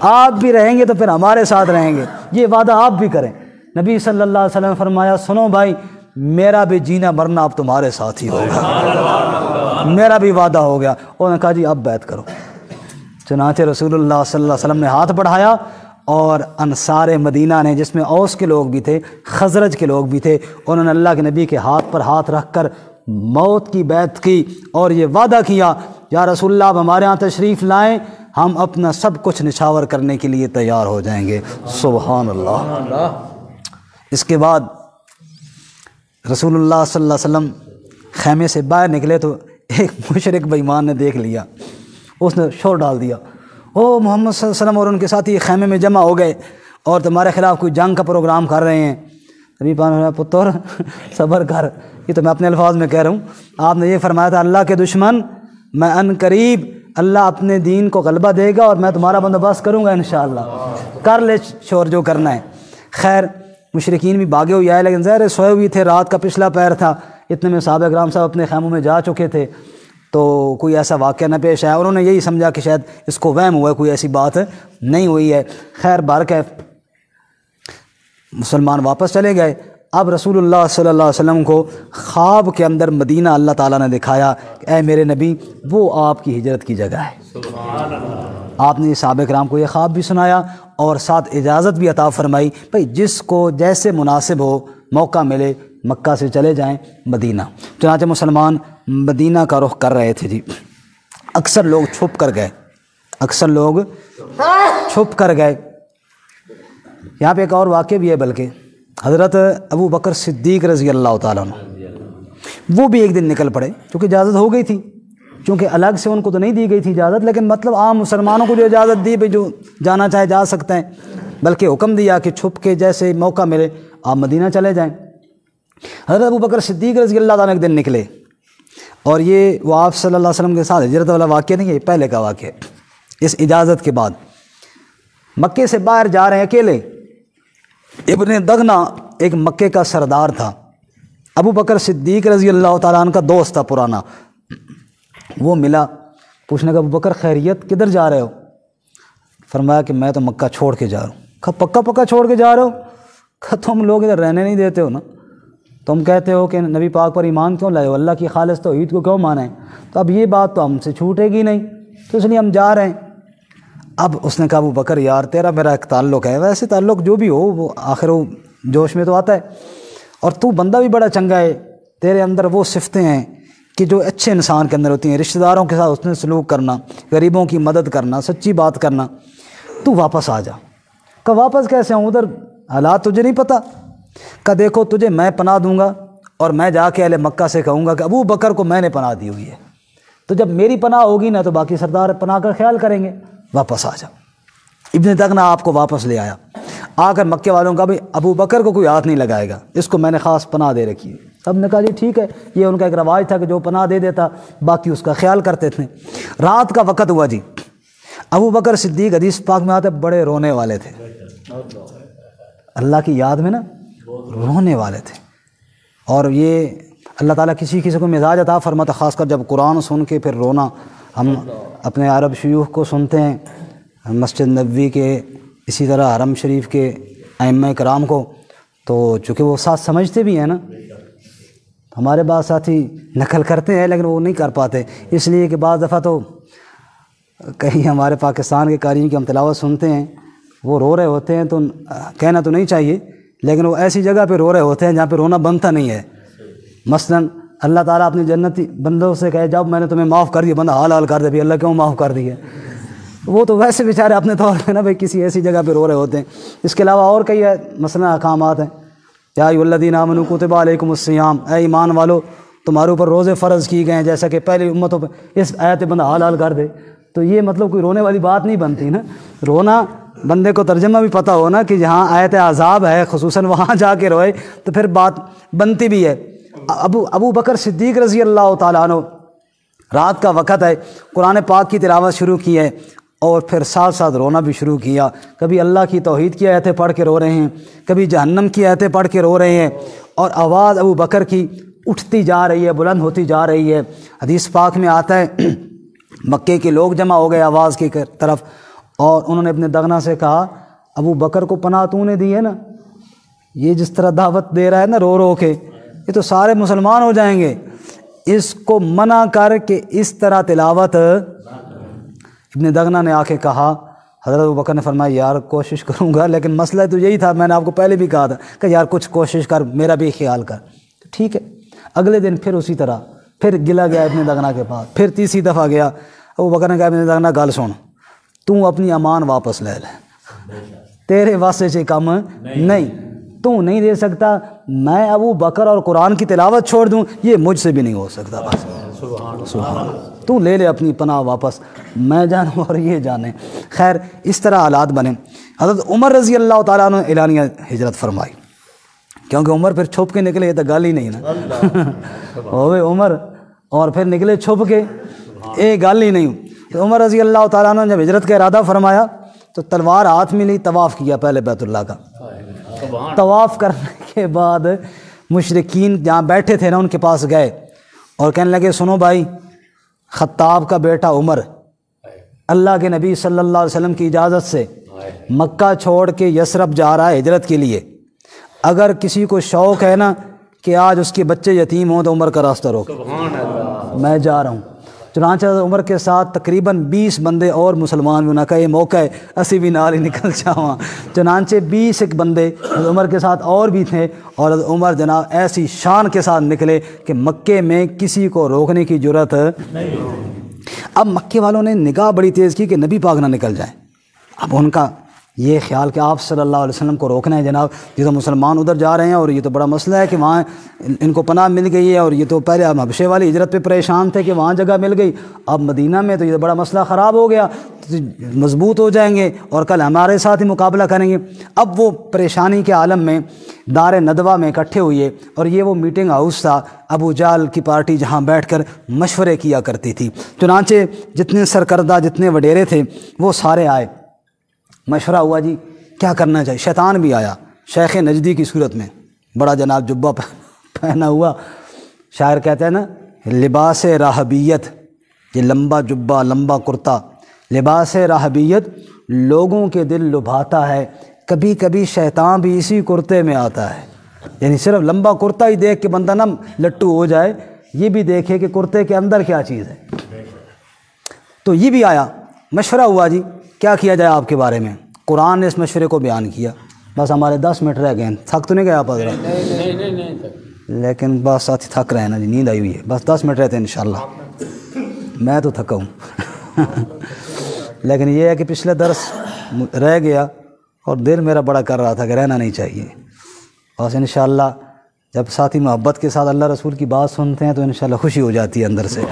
آپ بھی رہیں گے تو پھر ہمارے ساتھ رہیں گے، یہ وعدہ آپ بھی کریں۔ نبی صلی اللہ علیہ وسلم نے فرمایا سنو بھائی، میرا بھی جینا مرنا اب تمہارے ساتھ ہی ہوگا، میرا بھی وعدہ ہو گیا۔ انہوں نے کہا جی اب بیعت کرو۔ چنانچہ رسول اللہ صلی اللہ علیہ وسلم نے ہاتھ بڑھایا، اور انصار مدینہ نے، جس میں اوس کے لوگ بھی تھے، خزرج کے لوگ بھی تھے، انہوں نے اللہ کے نبی کے ہاتھ پر ہاتھ رکھ کر موت کی بیعت کی اور یہ وعدہ کیا یا رسول اللہ آپ ہمارے ہاں تشریف لائیں، ہم اپنا سب کچھ نچھاور کرنے کے لیے تیار ہو جائیں گے۔ سبحان اللہ۔ اس کے بعد رسول اللہ صلی اللہ علیہ وسلم خیمے سے باہر نکلے تو ایک مشرک بے ایمان نے دیکھ لیا، اس نے شور ڈال دیا، او محمد صلی اللہ علیہ وسلم اور ان کے ساتھ یہ خیمے میں جمع ہو گئے اور تمہارے خلاف کوئی جنگ کا پروگرام کر رہے ہیں۔ نبی پاک نے پتر صبر کر، یہ تو میں اپنے الفاظ میں کہہ رہا ہوں، آپ نے یہ فرمایا تھا اللہ کے دشمن میں ان قریب اللہ اپنے دین کو غلبہ دے گا اور میں تمہارا بندوبست کروں گا انشاءاللہ، کر لے شور جو کرنا ہے۔ خیر مشرکین بھی بھاگے ہوئے آئے، لیکن ظاہر سوئے ہوئے تھے، رات کا پچھلا پہر تھا، اتنے میں صحابہ کرام صاحب اپنے خیموں میں جا چکے تھے، تو کوئی ایسا واقعہ نہ پیش آیا، انہوں نے یہی سمجھا کہ شاید اس کو وہم ہوا ہے، کوئی ایسی بات نہیں ہوئی ہے۔ خیر بہرکیف مسلمان واپس چلے گئے۔ اب رسول اللہ صلی اللہ علیہ وسلم کو خواب کے اندر مدینہ اللہ تعالیٰ نے دکھایا کہ اے میرے نبی وہ آپ کی ہجرت کی جگہ ہے۔ آپ نے صحابہ کرام کو یہ خواب بھی سنایا اور ساتھ اجازت بھی عطا فرمائی، بھئی جس کو جیسے مناسب ہو موقع ملے مکہ سے چلے جائیں مدینہ۔ چنانچہ مسلمان مدینہ کا رخ کر رہے تھے جی، اکثر لوگ چھپ کر گئے، اکثر لوگ چھپ کر گئے۔ یہاں پہ ایک اور واقعہ بھی ہے، بلکہ حضرت ابو بکر صدیق رضی اللہ تعالیٰ عنہ وہ بھی ایک دن نکل پڑے، چونکہ اجازت ہو گئی تھی، چونکہ الگ سے ان کو تو نہیں دی گئی تھی اجازت، لیکن مطلب عام مسلمانوں کو جو اجازت دی بھئی جو جانا چاہے جا سکتے ہیں، بلکہ حکم دیا کہ چھپ کے جیسے موقع ملے آپ مدینہ چلے جائیں۔ حضرت ابو بکر صدیق رضی اللہ تعالیٰ ایک دن نکلے، اور یہ وہ آپ صلی اللہ علیہ وسلم کے ساتھ ہجرت والا واقعہ نہیں ہے، پہلے کا واقعہ ہے۔ اس اجازت کے بعد مکے سے باہر جا رہے ہیں اکیلے۔ ابن دغنہ ایک مکے کا سردار تھا، ابو بکر صدیق رضی اللہ تعالیٰ عنہ کا دوست تھا پرانا، وہ ملا، پوچھنے کا ابو بکر خیریت، کدھر جا رہے ہو؟ فرمایا کہ میں تو مکہ چھوڑ کے جا رہا ہوں۔ کہا پکا پکا چھوڑ کے جا رہے ہو؟ کہا تم لوگ ادھر رہنے نہیں دیتے ہو نا، تم کہتے ہو کہ نبی پاک پر ایمان کیوں لائے ہو، اللہ کی خالص توحید کو کیوں مانیں، تو اب یہ بات تو ہم سے چھوٹے گی نہیں، تو اس لیے ہم جا رہے ہیں۔ اب اس نے کہا ابو بکر یار تیرا میرا ایک تعلق ہے، ویسے تعلق جو بھی ہو وہ آخر وہ جوش میں تو آتا ہے، اور تو بندہ بھی بڑا چنگا ہے، تیرے اندر وہ صفتیں ہیں کہ جو اچھے انسان کے اندر ہوتی ہیں، رشتہ داروں کے ساتھ اس نے سلوک کرنا، غریبوں کی مدد کرنا، سچی بات کرنا، تو واپس آ جا۔ کہ واپس کیسے آؤں، ادھر حالات تجھے نہیں پتہ؟ کہ دیکھو تجھے میں پناہ دوں گا اور میں جا کے اہل مکہ سے کہوں گا کہ ابو بکر کو میں نے پناہ دی ہوئی ہے، تو جب میری پناہ ہوگی نا تو باقی سردار پناہ کا خیال کریں گے، واپس آ جا۔ ابن دغنہ آپ کو واپس لے آیا، آ کر مکے والوں کا بھائی ابو بکر کو کوئی ہاتھ نہیں لگائے گا، اس کو میں نے خاص پناہ دے رکھی ہے۔ سب نے کہا جی ٹھیک ہے، یہ ان کا ایک رواج تھا کہ جو پناہ دے دیتا باقی اس کا خیال کرتے تھے۔ رات کا وقت ہوا جی، ابو بکر صدیق حدیث پاک میں آتے بڑے رونے والے تھے، اللہ کی یاد میں نا رونے والے تھے۔ اور یہ اللہ تعالیٰ کسی کسی کو مزاج عطا فرماتا، خاص کر جب قرآن سن کے پھر رونا۔ ہم اپنے عرب شیوخ کو سنتے ہیں، مسجد نبوی کے، اسی طرح حرم شریف کے ائمہ کرام کو، تو چونکہ وہ ساتھ سمجھتے بھی ہیں نا، ہمارے بعض ساتھی نقل کرتے ہیں لیکن وہ نہیں کر پاتے، اس لیے کہ بعض دفعہ تو کہیں ہمارے پاکستان کے قارئین کی ہم تلاوت سنتے ہیں، وہ رو رہے ہوتے ہیں، تو کہنا تو نہیں چاہیے لیکن وہ ایسی جگہ پہ رو رہے ہوتے ہیں جہاں پہ رونا بنتا نہیں ہے۔ مثلا اللہ تعالیٰ اپنے جنتی بندوں سے کہے جب میں نے تمہیں معاف کر دیا، بندہ حال حال کر دے بھی اللہ کیوں معاف کر دی ہے، وہ تو ویسے بیچارے اپنے طور پہ نا بھائی کسی ایسی جگہ پہ رو رہے ہوتے ہیں۔ اس کے علاوہ اور کئی مثلا احکامات ہیں، یا ایھا الذین آمنوا کتب علیکم الصیام، اے ایمان والو تمہارے اوپر روزے فرض کیے گئے ہیں، جیسا کہ پہلی امتوں پہ، اس آیت بندہ حال حال کر دے، تو یہ مطلب کوئی رونے والی بات نہیں بنتی نا۔ رونا بندے کو ترجمہ بھی پتہ ہو نا کہ جہاں آیت عذاب ہے خصوصاً وہاں جا کے روئے تو پھر بات بنتی بھی ہے۔ ابو بکر صدیق رضی اللہ تعالیٰ عنہ، رات کا وقت ہے، قرآن پاک کی تلاوت شروع کی ہے اور پھر ساتھ ساتھ رونا بھی شروع کیا۔ کبھی اللہ کی توحید کی آیتیں پڑھ کے رو رہے ہیں، کبھی جہنم کی آیتیں پڑھ کے رو رہے ہیں، اور آواز ابو بکر کی اٹھتی جا رہی ہے، بلند ہوتی جا رہی ہے۔ حدیث پاک میں آتا ہے مکے کے لوگ جمع ہو گئے آواز کی طرف، اور انہوں نے اپنے دغنہ سے کہا ابو بکر کو پناہ تو نے دی ہے نا، یہ جس طرح دعوت دے رہا ہے نا رو رو کے، یہ تو سارے مسلمان ہو جائیں گے، اس کو منع کر کے اس طرح تلاوت۔ ابن دغنہ نے آ کے کہا، حضرت ابو بکر نے فرمایا یار کوشش کروں گا، لیکن مسئلہ تو یہی تھا، میں نے آپ کو پہلے بھی کہا تھا کہ یار کچھ کوشش کر، میرا بھی خیال کر۔ ٹھیک ہے، اگلے دن پھر اسی طرح پھر گلا گیا ابن دغنہ کے پاس، پھر تیسری دفعہ گیا، ابو بکر نے کہا ابن دغنہ گل سن، تو اپنی امان واپس لے لے، تیرے واسطے سے کم نہیں، تو نہیں دے سکتا، میں ابو بکر اور قرآن کی تلاوت چھوڑ دوں یہ مجھ سے بھی نہیں ہو سکتا، بس سبحان، تو لے لے اپنی پناہ واپس، میں جانوں اور یہ جانے۔ خیر اس طرح حالات بنے۔ حضرت عمر رضی اللہ تعالیٰ عنہ اعلانیہ ہجرت فرمائی، کیونکہ عمر پھر چھپ کے نکلے، یہ تو گل ہی نہیں نا، ہوئے عمر اور پھر نکلے چھپ کے، ایک گل ہی نہیں۔ تو عمر رضی اللہ تعالیٰ عنہ نے جب ہجرت کا ارادہ فرمایا تو تلوار ہاتھ میں لی، طواف کیا پہلے بیت اللہ کا۔ طواف کرنے کے بعد مشرکین جہاں بیٹھے تھے نا ان کے پاس گئے اور کہنے لگے سنو بھائی، خطاب کا بیٹا عمر اللہ کے نبی صلی اللہ علیہ وسلم کی اجازت سے مکہ چھوڑ کے یثرب جا رہا ہے ہجرت کے لیے، اگر کسی کو شوق ہے نا کہ آج اس کے بچے یتیم ہوں تو عمر کا راستہ روک، میں جا رہا ہوں۔ چنانچہ عمر کے ساتھ تقریباً 20 بندے اور مسلمان بھی، انہوں نے کہا یہ موقع ہے اسی بھی نال ہی نکل جاواں، چنانچہ 20 ایک بندے عمر کے ساتھ اور بھی تھے، اور عمر جناب ایسی شان کے ساتھ نکلے کہ مکے میں کسی کو روکنے کی جرأت نہیں۔ اب مکے والوں نے نگاہ بڑی تیز کی کہ نبی پاک نہ نکل جائیں، اب ان کا یہ خیال کہ آپ صلی اللہ علیہ وسلم کو روکنا ہے، جناب یہ تو مسلمان ادھر جا رہے ہیں اور یہ تو بڑا مسئلہ ہے کہ وہاں ان کو پناہ مل گئی ہے، اور یہ تو پہلے حبشے والی ہجرت پہ پریشان تھے کہ وہاں جگہ مل گئی، اب مدینہ میں تو یہ بڑا مسئلہ خراب ہو گیا، مضبوط ہو جائیں گے اور کل ہمارے ساتھ ہی مقابلہ کریں گے۔ اب وہ پریشانی کے عالم میں دار ندوہ میں اکٹھے ہوئے، اور یہ وہ میٹنگ ہاؤس تھا ابو جہل کی پارٹی جہاں بیٹھ کر مشورے کیا کرتی تھی۔ چنانچہ جتنے سرکردہ جتنے وڈیرے تھے وہ سارے آئے، مشورہ ہوا جی کیا کرنا چاہیے۔ شیطان بھی آیا شیخ نجدی کی صورت میں، بڑا جناب جبہ پہنا ہوا، شاعر کہتے ہیں نا لباس راہبیت، یہ لمبا جبہ لمبا کرتا، لباس راہبیت لوگوں کے دل لبھاتا ہے، کبھی کبھی شیطان بھی اسی کرتے میں آتا ہے، یعنی صرف لمبا کرتا ہی دیکھ کے بندہ نہ لٹو ہو جائے، یہ بھی دیکھے کہ کرتے کے اندر کیا چیز ہے۔ تو یہ بھی آیا، مشورہ ہوا جی کیا کیا جائے آپ کے بارے میں۔ قرآن نے اس مشورے کو بیان کیا۔ بس ہمارے 10 منٹ رہ گئے ہیں، تھک تو نہیں گئے آپ حضرات؟ لیکن بس ساتھی تھک رہے ہیں نا جی، نیند آئی ہوئی ہے، بس 10 منٹ رہتے ہیں انشاءاللہ۔ میں تو تھکا ہوں لیکن یہ ہے کہ پچھلے درس رہ گیا اور دل میرا بڑا کر رہا تھا کہ رہنا نہیں چاہیے۔ بس انشاءاللہ جب ساتھی محبت کے ساتھ اللہ رسول کی بات سنتے ہیں تو انشاءاللہ خوشی ہو جاتی ہے اندر سے،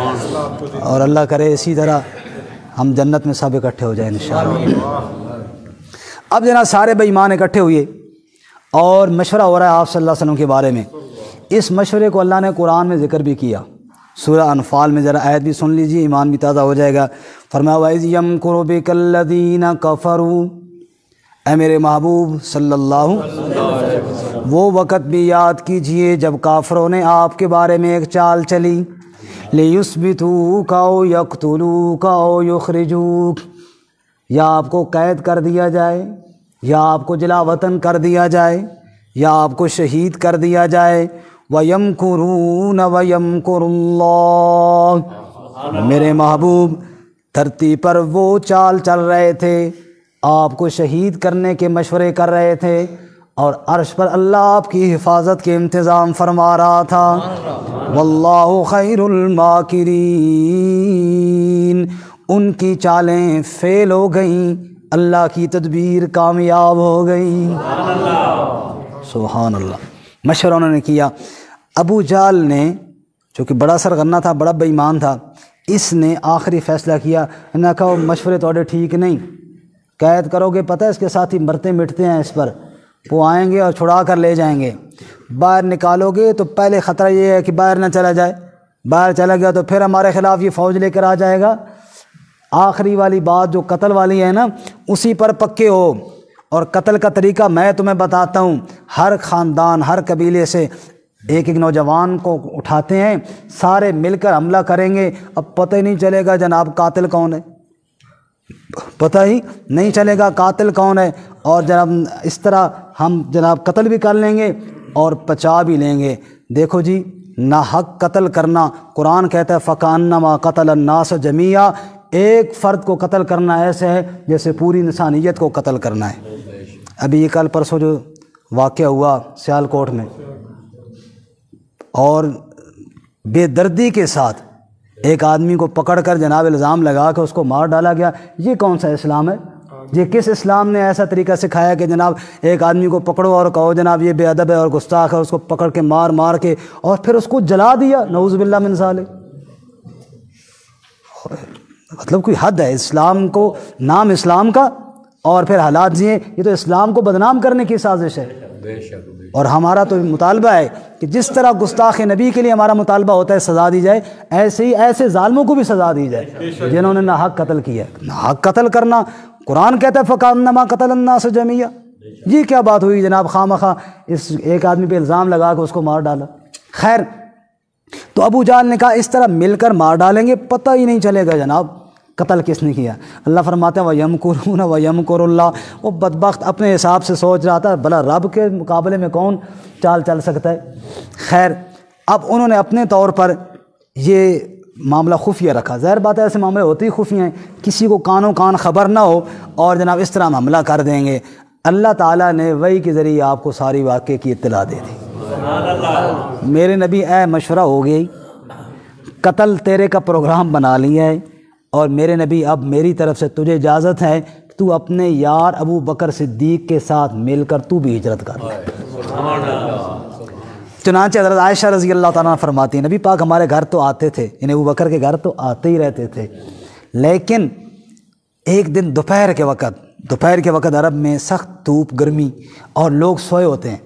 اور اللہ کرے اسی طرح ہم جنت میں سب اکٹھے ہو جائیں انشاءاللہ۔ اب جناب سارے بے ایمان اکٹھے ہوئے اور مشورہ ہو رہا ہے آپ صلی اللہ علیہ وسلم کے بارے میں۔ اس مشورے کو اللہ نے قرآن میں ذکر بھی کیا، سورہ انفال میں، ذرا آیت بھی سن لیجیے، ایمان بھی تازہ ہو جائے گا۔ فرمایا وَإِذْ يَمْكُرُ بِكَ الَّذِينَ كَفَرُوا، اے میرے محبوب صلی اللہ علیہ وسلم وہ وقت بھی یاد کیجئے جب کافروں نے آپ کے بارے میں ایک چال چلی، لِيُثْبِتُوكَ أَوْ يَقْتُلُوكَ أَوْ يُخْرِجُوكَ، یا آپ کو قید کر دیا جائے، یا آپ کو جلا وطن کر دیا جائے، یا آپ کو شہید کر دیا جائے۔ وَيَمْكُرُونَ وَيَمْكُرُ اللَّهُ، میرے محبوب دھرتی پر وہ چال چل رہے تھے، آپ کو شہید کرنے کے مشورے کر رہے تھے، اور عرش پر اللہ آپ کی حفاظت کے انتظام فرما رہا تھا۔ واللہ خیر الماکرین، ان کی چالیں فیل ہو گئیں، اللہ کی تدبیر کامیاب ہو گئی۔ سبحان اللہ۔ مشورہ انہوں نے کیا۔ ابو جہل نے، جو کہ بڑا سرغنہ تھا، بڑا بے ایمان تھا، اس نے آخری فیصلہ کیا، انہوں نے کہا مشورے توڑے ٹھیک نہیں، قید کرو گے، پتہ ہے اس کے ساتھ ہی مرتے مٹتے ہیں، اس پر وہ آئیں گے اور چھڑا کر لے جائیں گے، باہر نکالو گے تو پہلے خطرہ یہ ہے کہ باہر نہ چلا جائے، باہر چلا گیا تو پھر ہمارے خلاف یہ فوج لے کر آ جائے گا۔ آخری والی بات جو قتل والی ہے نا، اسی پر پکے ہو، اور قتل کا طریقہ میں تمہیں بتاتا ہوں۔ ہر خاندان، ہر قبیلے سے ایک ایک نوجوان کو اٹھاتے ہیں، سارے مل کر حملہ کریں گے، اب پتہ ہی نہیں چلے گا جناب قاتل کون ہے، پتہ ہی نہیں چلے گا قاتل کون ہے، اور جناب اس طرح ہم جناب قتل بھی کر لیں گے اور بچا بھی لیں گے۔ دیکھو جی، ناحق قتل کرنا، قرآن کہتا ہے فَكَأَنَّمَا قَتَلَ النَّاسَ جَمِيعًا، ایک فرد کو قتل کرنا ایسے ہے جیسے پوری انسانیت کو قتل کرنا ہے۔ ابھی یہ کل پرسوں جو واقعہ ہوا سیالکوٹ میں، اور بے دردی کے ساتھ ایک آدمی کو پکڑ کر جناب الزام لگا کے اس کو مار ڈالا گیا، یہ کون سا اسلام ہے؟ یہ کس اسلام نے ایسا طریقہ سکھایا کہ جناب ایک آدمی کو پکڑو اور کہو جناب یہ بے ادب ہے اور گستاخ ہے، اس کو پکڑ کے مار کے اور پھر اس کو جلا دیا، نعوذ باللہ من ذالک۔ مطلب کوئی حد ہے، اسلام کو نام اسلام کا اور پھر حالات جیے، یہ تو اسلام کو بدنام کرنے کی سازش ہے۔ اور ہمارا تو مطالبہ ہے کہ جس طرح گستاخ نبی کے لیے ہمارا مطالبہ ہوتا ہے سزا دی جائے، ایسے ہی ایسے ظالموں کو بھی سزا دی جائے جنہوں نے ناحق قتل کیا ہے۔ ناحق قتل کرنا، قرآن کہتا ہے فَكَأَنَّمَا قَتَلَ النَّاسَ جَمِيعًا، یہ کیا بات ہوئی جناب، خواہ اس ایک آدمی پہ الزام لگا کے اس کو مار ڈالا۔ خیر، تو ابو جہل نے کہا اس طرح مل کر مار ڈالیں گے، پتہ ہی نہیں چلے گا جناب قتل کس نے کیا۔ اللہ فرماتے ہیں وَيَمْكُرُونَ وَيَمْكُرُ اللَّهُ، وہ بدبخت اپنے حساب سے سوچ رہا تھا بھلا رب کے مقابلے میں کون چال چل سکتا ہے۔ خیر، اب انہوں نے اپنے طور پر یہ معاملہ خفیہ رکھا، ظاہر بات ہے ایسے معاملے ہوتے ہی خفیہ ہیں، کسی کو کانوں کان خبر نہ ہو اور جناب اس طرح ہم حملہ کر دیں گے۔ اللہ تعالیٰ نے وحی کے ذریعے آپ کو ساری واقعے کی اطلاع دے دی۔ میرے نبی اے مشورہ ہو گئی، قتل تیرے کا پروگرام بنا لیا ہے، اور میرے نبی اب میری طرف سے تجھے اجازت ہے کہ تو اپنے یار ابو بکر صدیق کے ساتھ مل کر تو بھی ہجرت کر لے۔ چنانچہ حضرت عائشہ رضی اللہ تعالیٰ عنہ فرماتی ہیں نبی پاک ہمارے گھر تو آتے تھے، یعنی ابو بکر کے گھر تو آتے ہی رہتے تھے، لیکن ایک دن دوپہر کے وقت عرب میں سخت دھوپ گرمی اور لوگ سوئے ہوتے ہیں،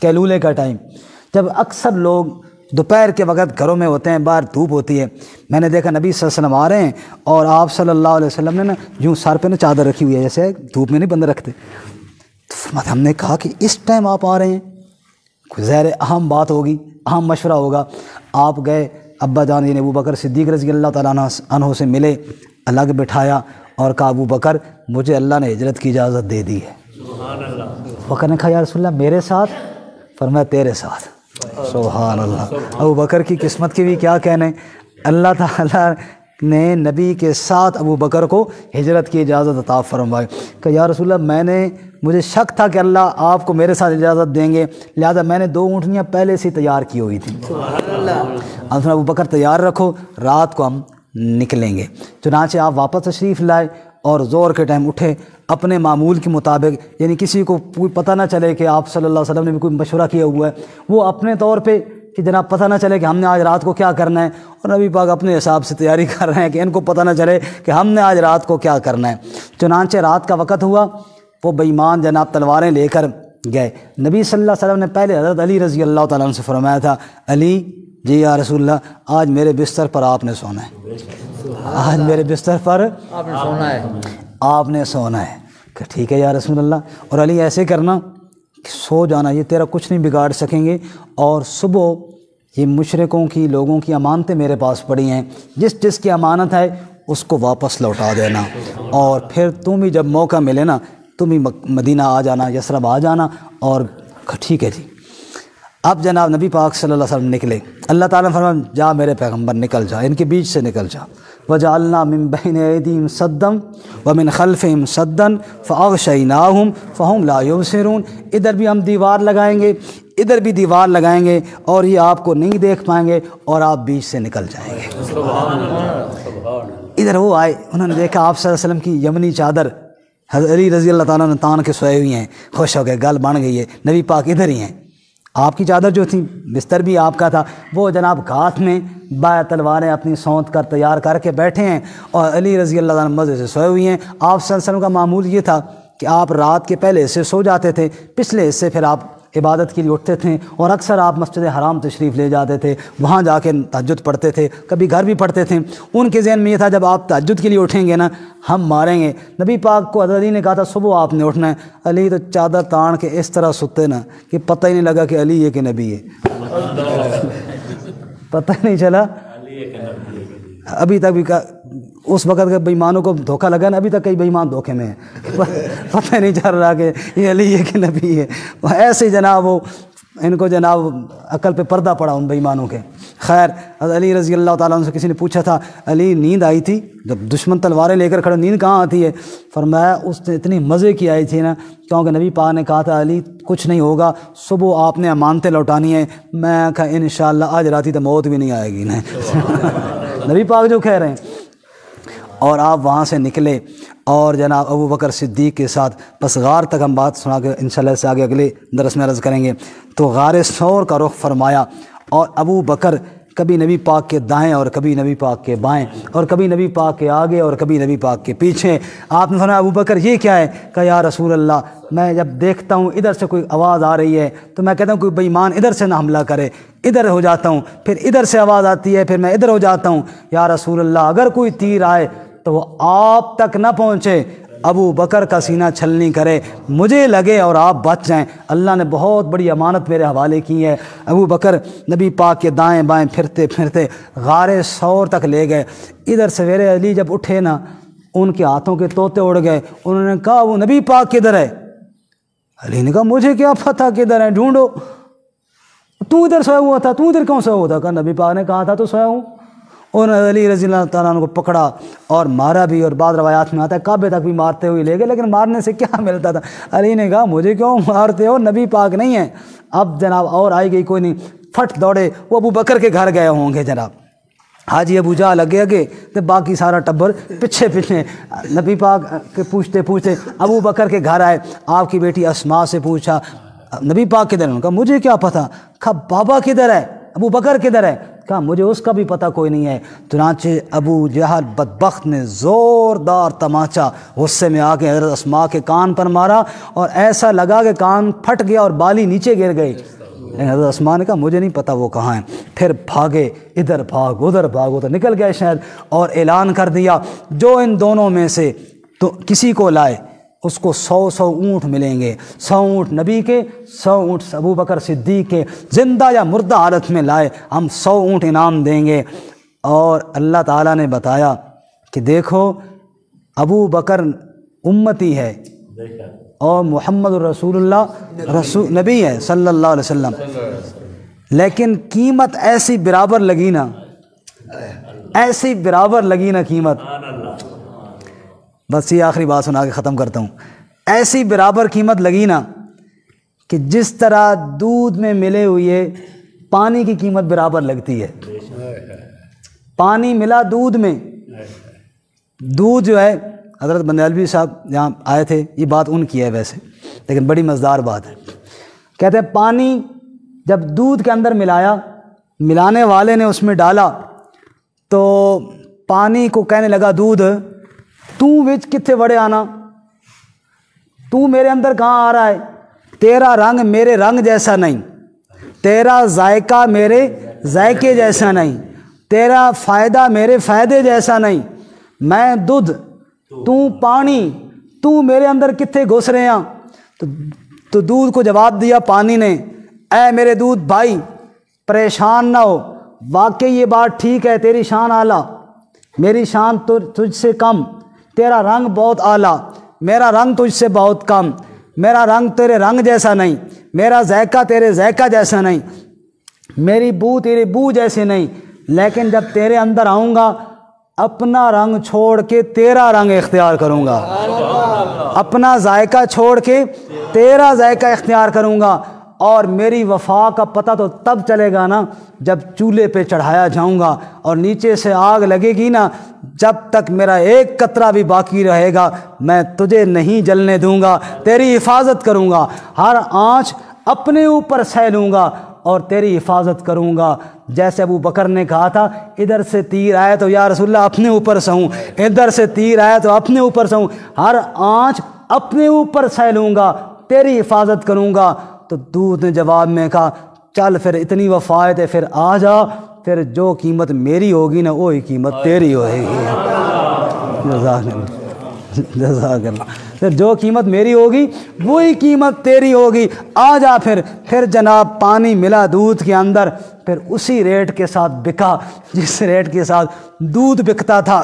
کیلولے کا ٹائم، جب اکثر لوگ دوپہر کے وقت گھروں میں ہوتے ہیں، باہر دھوپ ہوتی ہے، میں نے دیکھا نبی صلی اللہ علیہ وسلم آ رہے ہیں اور آپ صلی اللہ علیہ وسلم نے نا یوں سر پہ نا چادر رکھی ہوئی ہے، جیسے دھوپ میں نہیں بندے رکھتے، تو ہم نے کہا کہ اس ٹائم آپ آ رہے ہیں، کوئی ظاہر اہم بات ہوگی، اہم مشورہ ہوگا۔ آپ گئے، ابا جان یعنی ابو بکر صدیق رضی اللہ تعالیٰ عنہ سے ملے، الگ بٹھایا اور کہا ابو بکر مجھے اللہ نے ہجرت کی اجازت دے دی ہے۔ بکر نے کہا یا رسول اللہ میرے ساتھ؟ فرمایا تیرے ساتھ۔ سبحان اللہ، ابو بکر کی قسمت کی بھی کیا کہنے، اللہ تعالیٰ نے نبی کے ساتھ ابو بکر کو ہجرت کی اجازت عطا فرمائی کہ یا رسول اللہ میں نے مجھے شک تھا کہ اللہ آپ کو میرے ساتھ اجازت دیں گے، لہذا میں نے 2 اونٹنیاں پہلے سے تیار کی ہوئی تھیں۔ اب ابو بکر تیار رکھو، رات کو ہم نکلیں گے۔ چنانچہ آپ واپس تشریف لائے اور ظہر کے ٹائم اٹھے اپنے معمول کے مطابق، یعنی کسی کو پتہ نہ چلے کہ آپ صلی اللہ علیہ وسلم نے بھی کوئی مشورہ کیا ہوا ہے، وہ اپنے طور پہ کہ جناب پتہ نہ چلے کہ ہم نے آج رات کو کیا کرنا ہے، اور نبی پاک اپنے حساب سے تیاری کر رہے ہیں کہ ان کو پتہ نہ چلے کہ ہم نے آج رات کو کیا کرنا ہے۔ چنانچہ رات کا وقت ہوا، وہ بے ایمان جناب تلواریں لے کر گئے۔ نبی صلی اللہ علیہ وسلم نے پہلے حضرت علی رضی اللہ تعالیٰ عنہ سے فرمایا تھا، علی جی یا رسول اللہ، آج میرے بستر پر آپ نے سونا ہے، آج میرے بستر پر آپ نے سونا ہے، آپ نے سونا ہے۔ کہ ٹھیک ہے یا رسول اللہ، اور علی ایسے کرنا کہ سو جانا، یہ تیرا کچھ نہیں بگاڑ سکیں گے، اور صبح یہ مشرکوں کی لوگوں کی امانتیں میرے پاس پڑی ہیں، جس جس کی امانت ہے اس کو واپس لوٹا دینا، اور پھر تم بھی جب موقع ملے نا تم ہی مدینہ آ جانا، یثرب آ جانا۔ اور ٹھیک ہے جی۔ اب جناب نبی پاک صلی اللہ علیہ وسلم نکلے، اللہ تعالیٰ نے فرمایا جا میرے پیغمبر نکل جا، ان کے بیچ سے نکل جا۔ وَجَعَلْنَا مِن بَيْنِ أَيْدِيهِمْ سَدًّا وَمِنْ خَلْفِهِمْ سَدًّا فَأَغْشَيْنَاهُمْ فَهُمْ لَا يُبْصِرُونَ، ادھر بھی ہم دیوار لگائیں گے، ادھر بھی دیوار لگائیں گے، اور یہ آپ کو نہیں دیکھ پائیں گے، اور آپ بیچ سے نکل جائیں گے۔ ادھر وہ آئے، انہوں نے دیکھا آپ صلی اللہ علیہ وسلم کی یمنی چادر حضرت علی رضی اللہ تعالیٰ نے تان کے سوئے ہوئی ہیں، خوش ہو گئے، گل بن گئی ہے، نبی پاک ادھر ہی ہیں۔ آپ کی چادر جو تھی، بستر بھی آپ کا تھا، وہ جناب ہاتھ میں بائیں تلواریں اپنی سونت کر تیار کر کے بیٹھے ہیں، اور علی رضی اللہ عنہ مزے سے سوئے ہوئی ہیں۔ آپ صلی اللہ علیہ وسلم کا معمول یہ تھا کہ آپ رات کے پہلے حصے سو جاتے تھے، پچھلے حصے پھر آپ عبادت کے لیے اٹھتے تھے، اور اکثر آپ مسجد حرام تشریف لے جاتے تھے، وہاں جا کے تہجد پڑھتے تھے، کبھی گھر بھی پڑھتے تھے۔ ان کے ذہن میں یہ تھا جب آپ تہجد کے لیے اٹھیں گے نا ہم ماریں گے۔ نبی پاک کو حضرت علی نے کہا تھا صبح آپ نے اٹھنا ہے، علی تو چادر تان کے اس طرح ستے نا کہ پتہ ہی نہیں لگا کہ علی ہے کہ نبی ہے، پتہ ہی نہیں چلا۔ ابھی تک بھی اس وقت کے بے ایمانوں کو دھوکہ لگا نا، ابھی تک کئی بے ایمان دھوکے میں ہیں، پتہ نہیں چل رہا کہ یہ علی ہے کہ نبی ہے۔ ایسے ہی جناب وہ ان کو جناب عقل پہ پردہ پڑا ان بے ایمانوں کے۔ خیر حضرت علی رضی اللہ تعالیٰ عنہ سے کسی نے پوچھا تھا، علی نیند آئی تھی جب دشمن تلواریں لے کر کھڑے، نیند کہاں آتی ہے؟ فرمایا اس نے اتنی مزے کی آئی تھی نا، کیونکہ نبی پاک نے کہا تھا علی کچھ نہیں ہوگا، صبح آپ نے امانتیں لوٹانی ہیں۔ میں کہا انشاءاللہ آج راتی تو موت بھی نہیں آئے گی نا نبی پاک جو کہہ رہے ہیں۔ اور آپ وہاں سے نکلے اور جناب ابو بکر صدیق کے ساتھ، بس غار تک ہم بات سنا کے انشاءاللہ سے آگے اگلے درس میں عرض کریں گے۔ تو غار ثور کا رخ فرمایا، اور ابو بکر کبھی نبی پاک کے دائیں اور کبھی نبی پاک کے بائیں، اور کبھی نبی پاک کے آگے اور کبھی نبی پاک کے پیچھے۔ آپ نے فرمایا ابو بکر یہ کیا ہے؟ کہا یا رسول اللہ میں جب دیکھتا ہوں ادھر سے کوئی آواز آ رہی ہے تو میں کہتا ہوں کوئی بے ایمان ادھر سے نہ حملہ کرے، ادھر ہو جاتا ہوں، پھر ادھر سے آواز آتی ہے، پھر میں ادھر ہو جاتا ہوں۔ یا رسول اللہ اگر کوئی تیر آئے تو وہ آپ تک نہ پہنچے، ابو بکر کا سینہ چھلنی کرے، مجھے لگے اور آپ بچ جائیں، اللہ نے بہت بڑی امانت میرے حوالے کی ہے۔ ابو بکر نبی پاک کے دائیں بائیں پھرتے پھرتے غار ثور تک لے گئے۔ ادھر سویرے علی جب اٹھے نا ان کے ہاتھوں کے طوطے اڑ گئے، انہوں نے کہا وہ نبی پاک کدھر ہے؟ علی نے کہا مجھے کیا پتہ کدھر ہے، ڈھونڈو۔ تو ادھر سویا ہوا تھا، تو ادھر کیوں سویا ہوا تھا؟ کہا نبی پاک نے کہا تھا تو سویا ہوں۔ انہوں نے علی رضی اللہ تعالیٰ عنہ کو پکڑا اور مارا بھی، اور بعض روایات میں آتا ہے کعبے تک بھی مارتے ہوئے لے گئے، لیکن مارنے سے کیا ملتا تھا؟ علی نے کہا مجھے کیوں مارتے ہو، نبی پاک نہیں ہے۔ اب جناب اور آئی گئی کوئی نہیں، پھٹ دوڑے، وہ ابو بکر کے گھر گئے ہوں گے جناب، حاجی ابو جہل لگے آگے تو باقی سارا ٹبر پیچھے پیچھے۔ نبی پاک کے پوچھتے پوچھتے ابو بکر کے گھر آئے، آپ کی بیٹی اسماء سے پوچھا نبی پاک کدھر ہے؟ کہا مجھے کیا پتہ۔ کہا بابا کدھر ہے، ابو بکر کدھر ہے؟ کہا مجھے اس کا بھی پتہ کوئی نہیں ہے۔ چنانچہ ابو جہل بدبخت نے زوردار تماچا غصے میں آ کے حضرت اسماء کے کان پر مارا، اور ایسا لگا کہ کان پھٹ گیا اور بالی نیچے گر گئی۔ حضرت اسماء نے کہا مجھے نہیں پتہ وہ کہاں ہیں۔ پھر بھاگے، ادھر بھاگ ادھر بھاگ، ادھر نکل گئے شہر، اور اعلان کر دیا جو ان دونوں میں سے تو کسی کو لائے اس کو 100 اونٹ ملیں گے، 100 اونٹ نبی کے، 100 اونٹ ابو بکر صدیق کے، زندہ یا مردہ حالت میں لائے ہم 100 اونٹ انعام دیں گے۔ اور اللہ تعالیٰ نے بتایا کہ دیکھو ابو بکر امتی ہے اور محمد رسول اللہ رسول نبی ہے صلی اللہ علیہ وسلم، لیکن قیمت ایسی برابر لگی نا، ایسی برابر لگی نا قیمت۔ بس یہ آخری بات سنا کے ختم کرتا ہوں۔ ایسی برابر قیمت لگی نا کہ جس طرح دودھ میں ملے ہوئے پانی کی قیمت برابر لگتی ہے. پانی ملا دودھ میں. دودھ جو ہے حضرت بندیالوی صاحب یہاں آئے تھے, یہ بات ان کی ہے ویسے, لیکن بڑی مزیدار بات ہے. کہتے ہیں پانی جب دودھ کے اندر ملایا, ملانے والے نے اس میں ڈالا تو پانی کو کہنے لگا دودھ, تو وچ کتنے وڑے آنا, تو میرے اندر کہاں آ رہا ہے, تیرا رنگ میرے رنگ جیسا نہیں, تیرا ذائقہ میرے ذائقے جیسا نہیں, تیرا فائدہ میرے فائدے جیسا نہیں, میں دودھ تو پانی, تو میرے اندر کتنے گھس رہے ہیں. تو دودھ کو جواب دیا پانی نے, اے میرے دودھ بھائی پریشان نہ ہو, واقعی یہ بات ٹھیک ہے, تیری شان اعلیٰ, میری شان تجھ سے کم, تیرا رنگ بہت اعلیٰ, میرا رنگ تجھ سے بہت کم, میرا رنگ تیرے رنگ جیسا نہیں, میرا ذائقہ تیرے ذائقہ جیسا نہیں, میری بو تیری بو جیسے نہیں, لیکن جب تیرے اندر آؤں گا اپنا رنگ چھوڑ کے تیرا رنگ اختیار کروں گا, اپنا ذائقہ چھوڑ کے تیرا ذائقہ اختیار کروں گا. اور میری وفا کا پتہ تو تب چلے گا نا جب چولہے پہ چڑھایا جاؤں گا اور نیچے سے آگ لگے گی نا, جب تک میرا ایک قطرہ بھی باقی رہے گا میں تجھے نہیں جلنے دوں گا, تیری حفاظت کروں گا, ہر آنچ اپنے اوپر سہ لوں گا اور تیری حفاظت کروں گا. جیسے ابو بکر نے کہا تھا ادھر سے تیر آئے تو یا رسول اللہ اپنے اوپر سہوں, ادھر سے تیر آئے تو اپنے اوپر سہوں, ہر آنچ اپنے اوپر سہ لوں گا, تیری حفاظت کروں گا. تو دودھ نے جواب میں کہا چل پھر اتنی وفایت ہے, پھر آ جا, پھر جو قیمت میری ہوگی نا وہی قیمت تیری ہوئے گی. جزاک اللہ. پھر جو قیمت میری ہوگی وہی قیمت تیری ہوگی, آ جا. پھر جناب پانی ملا دودھ کے اندر, پھر اسی ریٹ کے ساتھ بکا جس ریٹ کے ساتھ دودھ بکتا تھا.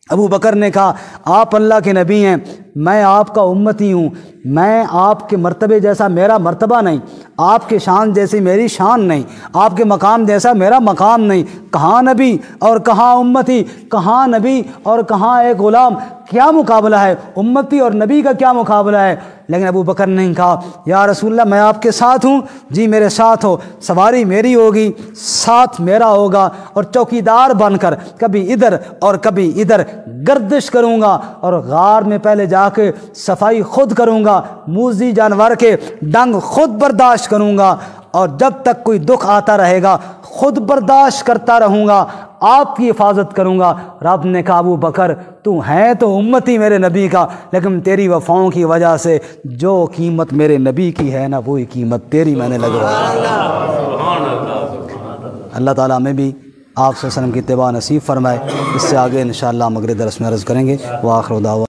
ابو بکر نے کہا آپ اللہ کے نبی ہیں, میں آپ کا امتی ہوں, میں آپ کے مرتبے جیسا میرا مرتبہ نہیں, آپ کے شان جیسی میری شان نہیں, آپ کے مقام جیسا میرا مقام نہیں, کہاں نبی اور کہاں امتی, کہاں نبی اور کہاں ایک غلام, کیا مقابلہ ہے, امتی اور نبی کا کیا مقابلہ ہے. لیکن ابو بکر نے کہا یا رسول اللہ میں آپ کے ساتھ ہوں, جی میرے ساتھ ہو, سواری میری ہوگی, ساتھ میرا ہوگا, اور چوکیدار بن کر کبھی ادھر اور کبھی ادھر گردش کروں گا, اور غار میں پہلے جا کے صفائی خود کروں گا, موذی جانور کے ڈنگ خود برداشت کروں گا, اور جب تک کوئی دکھ آتا رہے گا خود برداشت کرتا رہوں گا, آپ کی حفاظت کروں گا. رب نے کہا ابو بکر تو ہے تو امتی میرے نبی کا, لیکن تیری وفاؤں کی وجہ سے جو قیمت میرے نبی کی ہے نا وہی قیمت تیری میں نے لگوائی. اللہ تعالیٰ ہمیں بھی آپ صلی اللہ علیہ وسلم کی اتباع نصیب فرمائے. اس سے آگے انشاءاللہ ہم اگلے درس میں عرض کریں گے. وآخر دعوانا